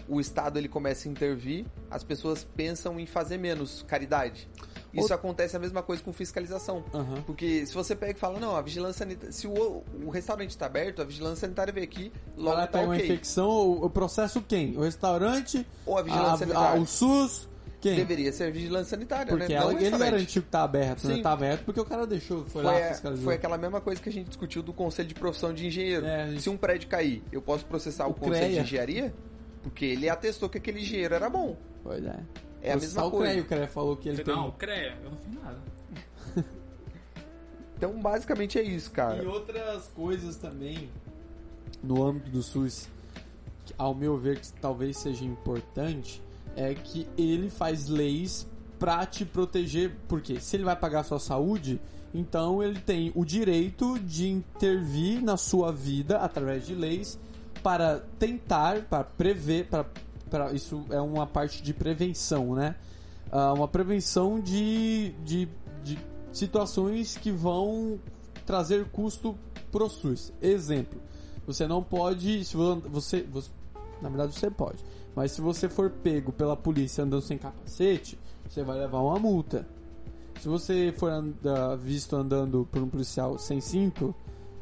o Estado ele começa a intervir, as pessoas pensam em fazer menos caridade. Isso acontece a mesma coisa com fiscalização. Aham. Porque se você pega e fala, não, a vigilância sanitária... Se o restaurante está aberto, a vigilância sanitária vem aqui, logo Ela tá pega uma ok. infecção, o processo quem? O restaurante, Ou a vigilância sanitária. o SUS, quem? Deveria ser a vigilância sanitária, Porque né? Não o ele restaurante. garantiu que tá aberto, né? Sim. Tá aberto porque o cara deixou, foi lá, fiscalizou. Foi aquela mesma coisa que a gente discutiu do conselho de profissão de engenheiro. É, a gente- Se um prédio cair, eu posso processar o conselho de CREA. engenharia? Porque ele atestou que aquele engenheiro era bom. Pois é. É a mesma coisa. O CREA falou que ele tem... Não, CREA, eu não fiz nada. Então, basicamente é isso, cara. E outras coisas também no âmbito do SUS, que, ao meu ver, que talvez seja importante, é que ele faz leis pra te proteger, porque se ele vai pagar a sua saúde, então ele tem o direito de intervir na sua vida através de leis para tentar, para prever, para isso é uma parte de prevenção, né? Uma prevenção de situações que vão trazer custo pro SUS. Exemplo, você não pode, se você na verdade você pode, mas se você for pego pela polícia andando sem capacete, você vai levar uma multa. Se você for visto andando por um policial sem cinto,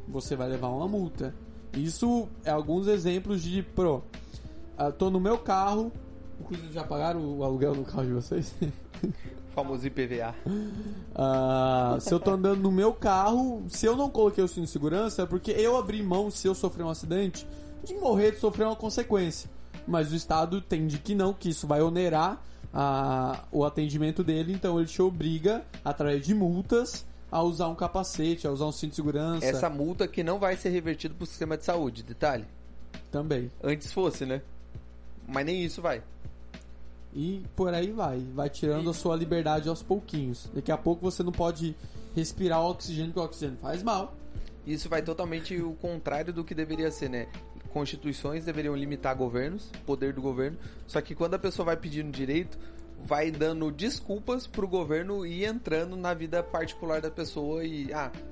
você vai levar uma multa. Isso é alguns exemplos de tô no meu carro, inclusive já pagaram o aluguel do carro de vocês? O famoso IPVA. Se eu tô andando no meu carro, se eu não coloquei o cinto de segurança, é porque eu abri mão, se eu sofrer um acidente, de morrer, de sofrer uma consequência. Mas o Estado entende que não, que isso vai onerar o atendimento dele, então ele te obriga, através de multas, a usar um capacete, a usar um cinto de segurança. Essa multa que não vai ser revertida pro sistema de saúde, detalhe. Também. Antes fosse, né? Mas nem isso vai. E por aí vai tirando a sua liberdade aos pouquinhos. Daqui a pouco você não pode respirar o oxigênio, porque o oxigênio faz mal. Isso vai totalmente o contrário do que deveria ser, né? Constituições deveriam limitar governos, poder do governo, só que quando a pessoa vai pedindo direito, vai dando desculpas pro governo ir entrando na vida particular da pessoa e,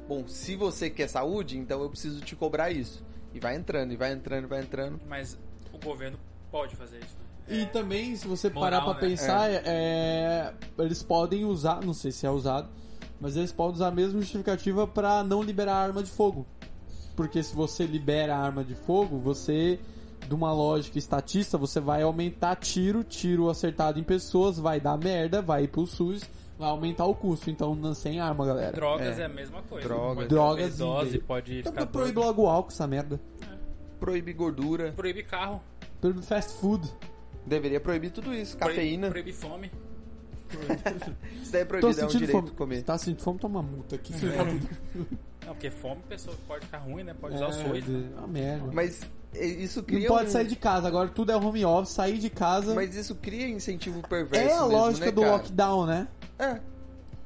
bom, se você quer saúde, então eu preciso te cobrar isso. E vai entrando, e vai entrando, e vai entrando. Mas o governo pode fazer isso. E também, se você moral, parar pra né? pensar, eles podem usar, não sei se é usado, mas eles podem usar a mesma justificativa pra não liberar a arma de fogo. Porque se você libera a arma de fogo, você, de uma lógica estatista, você vai aumentar tiro acertado em pessoas, vai dar merda, vai ir pro SUS, vai aumentar o custo. Então, não sem arma, galera. Drogas é a mesma coisa. Drogas. Drogas Pode dose, e- pode Então, ficar proíbe doido. logo o álcool, essa merda. Proíbe gordura. Proíbe carro. Proíbe fast food. Deveria proibir tudo isso. Cafeína. Proíbe fome. Isso daí é Tô proibido, é um sentindo direito fome. de comer. Se tá sentindo fome, toma multa aqui. Não, porque fome, a pessoa pode ficar ruim, né? Pode usar os oito. Uma merda. Mas isso Não cria pode sair de casa, agora tudo é home office, sair de casa. Mas isso cria incentivo perverso É a mesmo, lógica né, do cara? lockdown, né? É.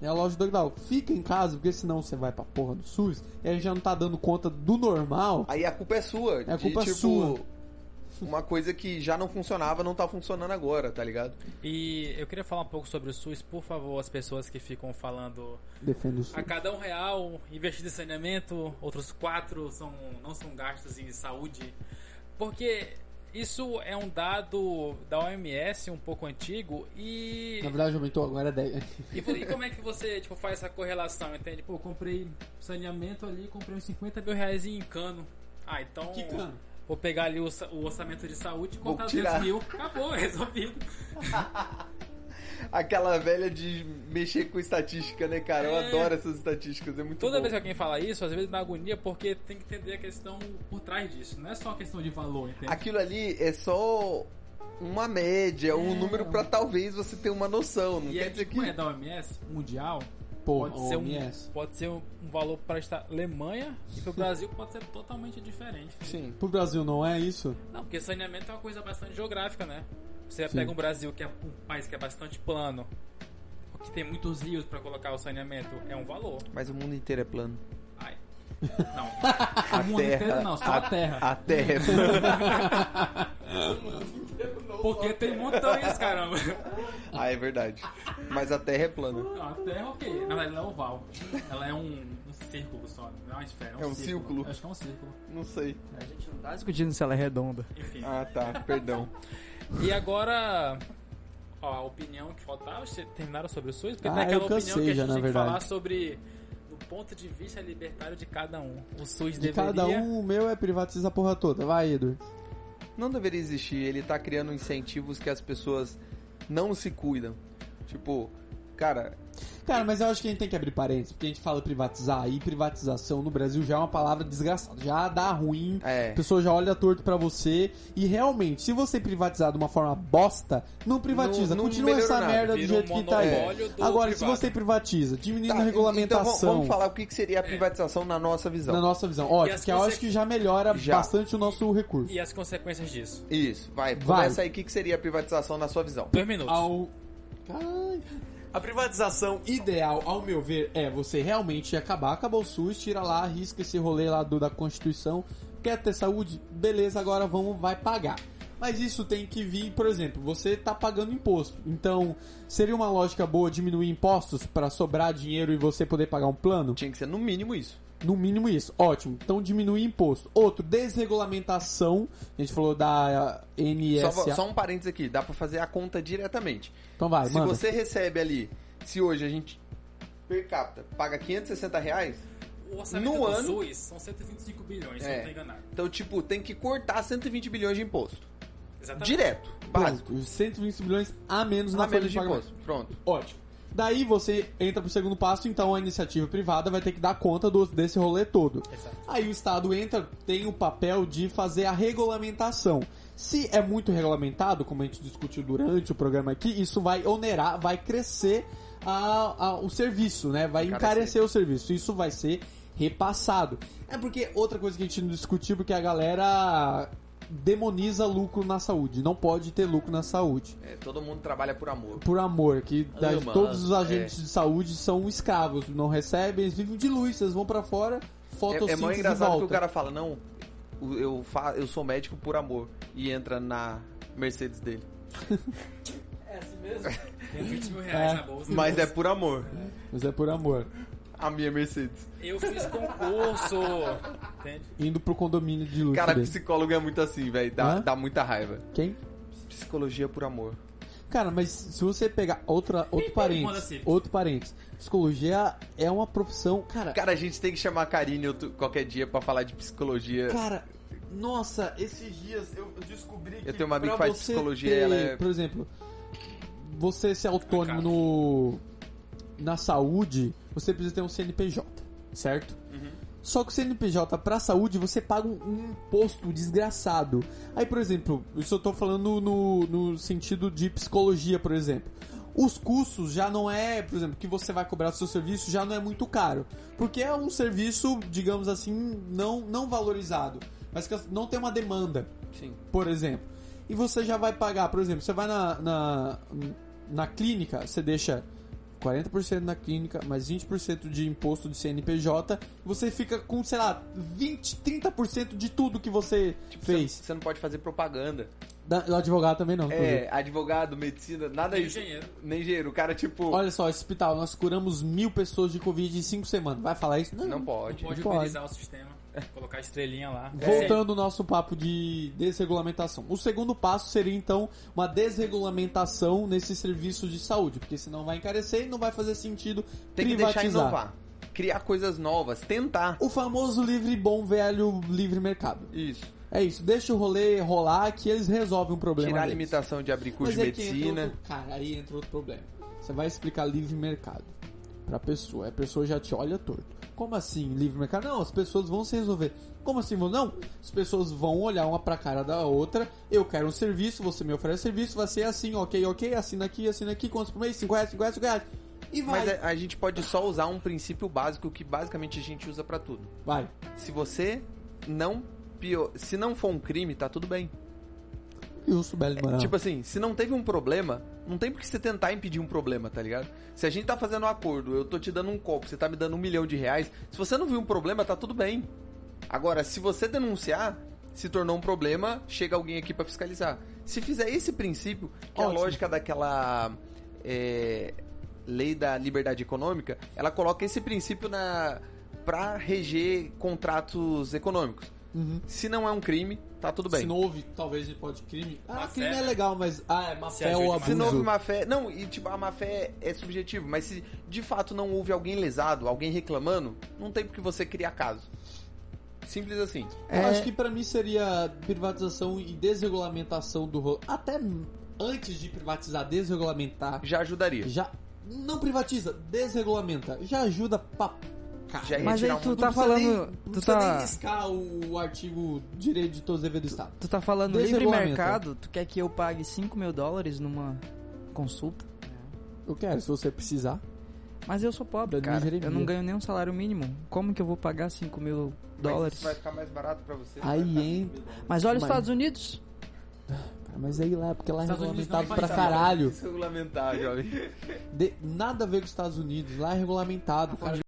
É a lógica do lockdown. Fica em casa, porque senão você vai pra porra do SUS e a gente já não tá dando conta do normal. Aí a culpa é sua. A culpa é tipo, sua. Uma coisa que já não funcionava, não tá funcionando agora, tá ligado? E eu queria falar um pouco sobre o SUS, por favor, as pessoas que ficam falando Defende o SUS. a cada R$1 investido em saneamento, outros 4 não são gastos em saúde. Porque isso é um dado da OMS um pouco antigo e... Na verdade aumentou, agora é 10. E como é que você tipo, faz essa correlação, entende? Pô, eu comprei saneamento ali, comprei uns 50 mil reais em cano. Ah, então... Que cano? Vou pegar ali o orçamento de saúde e Vou botar tirar. 200 mil. Acabou, resolvido. Aquela velha de mexer com estatística, né, cara? Eu É. adoro essas estatísticas, é muito Toda bom. vez que alguém fala isso, às vezes dá agonia porque tem que entender a questão por trás disso. Não é só a questão de valor, entende? Aquilo ali é só uma média, um número pra talvez você ter uma noção. Não E quer é, dizer tipo, que... é da OMS mundial. Pô, Pode ser, OMS. pode ser um valor para a Alemanha e para o Brasil pode ser totalmente diferente. Sim. Pro Brasil não é isso? Não, porque saneamento é uma coisa bastante geográfica, né? Você Sim. pega um Brasil que é um país que é bastante plano, que tem muitos rios para colocar o saneamento, é um valor. Mas o mundo inteiro é plano. Ai. Não. O mundo inteiro não, só a Terra. A Terra é plana. Porque tem montanhas, caramba. Ah, é verdade. Mas a Terra é plana. Não, a Terra, ok. Na verdade, ela é oval. Ela é um círculo só. Não é uma esfera, É um círculo? Acho que é um círculo. Não sei. A gente não tá discutindo se ela é redonda. Enfim. Ah, tá. Perdão. E agora, ó, a opinião que faltava, vocês terminaram sobre o SUS? Porque Ah, tem aquela eu cansei opinião que a já, gente na tem que verdade. falar sobre do ponto de vista libertário de cada um. O SUS De deveria... cada um, o meu é privatizar a porra toda. Vai, Edu. Não deveria existir. Ele tá criando incentivos que as pessoas não se cuidam. Tipo, cara... Cara, mas eu acho que a gente tem que abrir parênteses, porque a gente fala privatizar, e privatização no Brasil já é uma palavra desgraçada, já dá ruim, É. a pessoa já olha torto pra você, e realmente, se você privatizar de uma forma bosta, não privatiza, Não continua melhorou essa nada, merda do vira jeito um que tá aí. monopólio do Agora, se privado. você privatiza, diminuindo Tá, a regulamentação, Então vamos falar o que seria a privatização na nossa visão. na nossa visão, E ótimo, as que eu acho que já melhora Já. bastante o nosso recurso. E as consequências disso? Isso, vai. Vai. Começa aí, o que seria a privatização na sua visão? 2 minutos. Caralho. A privatização ideal, ao meu ver, é você realmente acabou o SUS, tira lá, risca esse rolê lá da Constituição. Quer ter saúde? Beleza, agora vai pagar. Mas isso tem que vir, por exemplo, você tá pagando imposto. Então, seria uma lógica boa diminuir impostos para sobrar dinheiro e você poder pagar um plano? Tinha que ser no mínimo isso. No mínimo isso. Ótimo. Então, diminuir imposto. Outro, desregulamentação. A gente falou da NSA. Só um parênteses aqui, dá pra fazer a conta diretamente. Então vai, Se manda. você recebe ali, se hoje a gente, per capita, paga R$560, O orçamento no do ano- SUS são 125 bilhões, se eu não tô enganado. então, tipo, tem que cortar 120 bilhões de imposto. Exatamente. Direto, básico. Pronto, 120 bilhões a menos na A folha menos de de pagamento. imposto. Pronto. Ótimo. Daí você entra pro segundo passo, então a iniciativa privada vai ter que dar conta desse rolê todo. Exato. Aí o Estado entra, tem o papel de fazer a regulamentação. Se é muito regulamentado, como a gente discutiu durante o programa aqui, isso vai onerar, vai crescer o serviço, né? Vai encarecer o serviço. Isso vai ser repassado. É porque outra coisa que a gente não discutiu, porque a galera demoniza lucro na saúde. Não pode ter lucro na saúde. É, todo mundo trabalha por amor. Por amor, que Ama, todos os agentes é. de saúde são escravos, não recebem, eles vivem de luz, eles vão pra fora, É fotossíntese mó e engraçado volta. que o cara fala, não, eu sou médico por amor. E entra na Mercedes dele. É assim mesmo? Tem 20 mil reais É. na bolsa. Mas é por amor. Mas é por amor. A minha Mercedes. Eu fiz concurso. Entende? Indo pro condomínio de luz Cara, dele. psicólogo é muito assim, velho. Hã? Dá muita raiva. Quem? Psicologia por amor. Cara, mas se você pegar outro Manda parênteses, assim. psicologia é uma profissão, cara, Cara, a gente tem que chamar a Karine qualquer dia pra falar de psicologia. nossa, esses dias eu descobri que Eu tenho uma amiga pra que faz você psicologia, ter, ela é- por exemplo, você ser autônomo na saúde, você precisa ter um CNPJ, certo? Só que o CNPJ pra saúde, você paga um imposto desgraçado. Aí, por exemplo, isso eu tô falando no sentido de psicologia, por exemplo. Os custos já não é, por exemplo, que você vai cobrar do seu serviço já não é muito caro. Porque é um serviço, digamos assim, não valorizado. Mas que não tem uma demanda, Sim. por exemplo. E você já vai pagar, por exemplo, você vai na clínica, você deixa 40% na clínica, mais 20% de imposto de CNPJ, você fica com, sei lá, 20, 30% de tudo que você fez. Você não pode fazer propaganda. O advogado também não. inclusive. Advogado, medicina, nada Nem disso. engenheiro. Nem engenheiro. O cara, tipo... Olha só, esse hospital, nós curamos 1.000 pessoas de Covid em 5 semanas. Vai falar isso? Não Não pode. pode Pode. utilizar o sistema. Colocar a estrelinha lá. Voltando ao nosso papo de desregulamentação. O segundo passo seria, então, uma desregulamentação nesse serviço de saúde, porque senão vai encarecer e não vai fazer sentido Tem que privatizar. deixar inovar. Criar coisas novas, tentar. O famoso livre, bom, velho, livre mercado. Isso. É isso, deixa o rolê rolar que eles resolvem o problema Tirar a deles. limitação de abrir curso Mas de é que entra medicina. outro, cara, aí entra outro problema. Você vai explicar livre mercado pra pessoa, a pessoa já te olha torto. Como assim, livre mercado? Não, as pessoas vão se resolver. Como assim? Não, as pessoas vão olhar uma pra cara da outra. Eu quero um serviço, você me oferece serviço, vai ser assim, ok, assina aqui, quantos por mês? 5 reais, 5 reais, 5 reais. E vai. Mas a gente pode só usar um princípio básico que basicamente a gente usa pra tudo. Vai. Se você não... Se não for um crime, tá tudo bem. Justo, Belo Moral. Tipo assim, se não teve um problema, não tem por que você tentar impedir um problema, tá ligado? Se a gente tá fazendo um acordo, eu tô te dando um copo, você tá me dando R$1 milhão, se você não viu um problema, tá tudo bem. Agora, se você denunciar, se tornou um problema, chega alguém aqui pra fiscalizar. Se fizer esse princípio, que é a Ótimo. lógica daquela lei da liberdade econômica, ela coloca esse princípio pra reger contratos econômicos. Uhum. Se não é um crime, tá tudo bem. Se não houve, talvez a gente pode crime. Má Crime fé, é né? legal, mas é má Se fé ou ajude abuso. Se não houve má fé... Não, e tipo, a má fé é subjetivo, mas se de fato não houve alguém lesado, alguém reclamando, não tem por que você criar caso. Simples assim. Eu acho que pra mim seria privatização e desregulamentação do rolê. Até antes de privatizar, desregulamentar. Já ajudaria. Já não privatiza, desregulamenta. Já ajuda pra cara. Já ia Mas tirar aí tu um- tá Não precisa nem- falando. não Tu precisa nem tá. riscar o artigo direito de todos os deveres do Estado. Tu tá falando livre Desregulamenta. mercado, tu quer que eu pague $5.000 numa consulta? Eu quero, se você precisar. Mas eu sou pobre, Danilo cara. Jeremias. Eu não ganho nem um salário mínimo. Como que eu vou pagar $5.000? Mas isso vai ficar mais barato pra você. Aí entra. Mas olha os Mas- Estados Unidos. Mas aí lá, porque lá é Estados Unidos regulamentado não pra faz caralho. Regulamentar, jovem. Nada a ver com os Estados Unidos. Lá é regulamentado. Cara,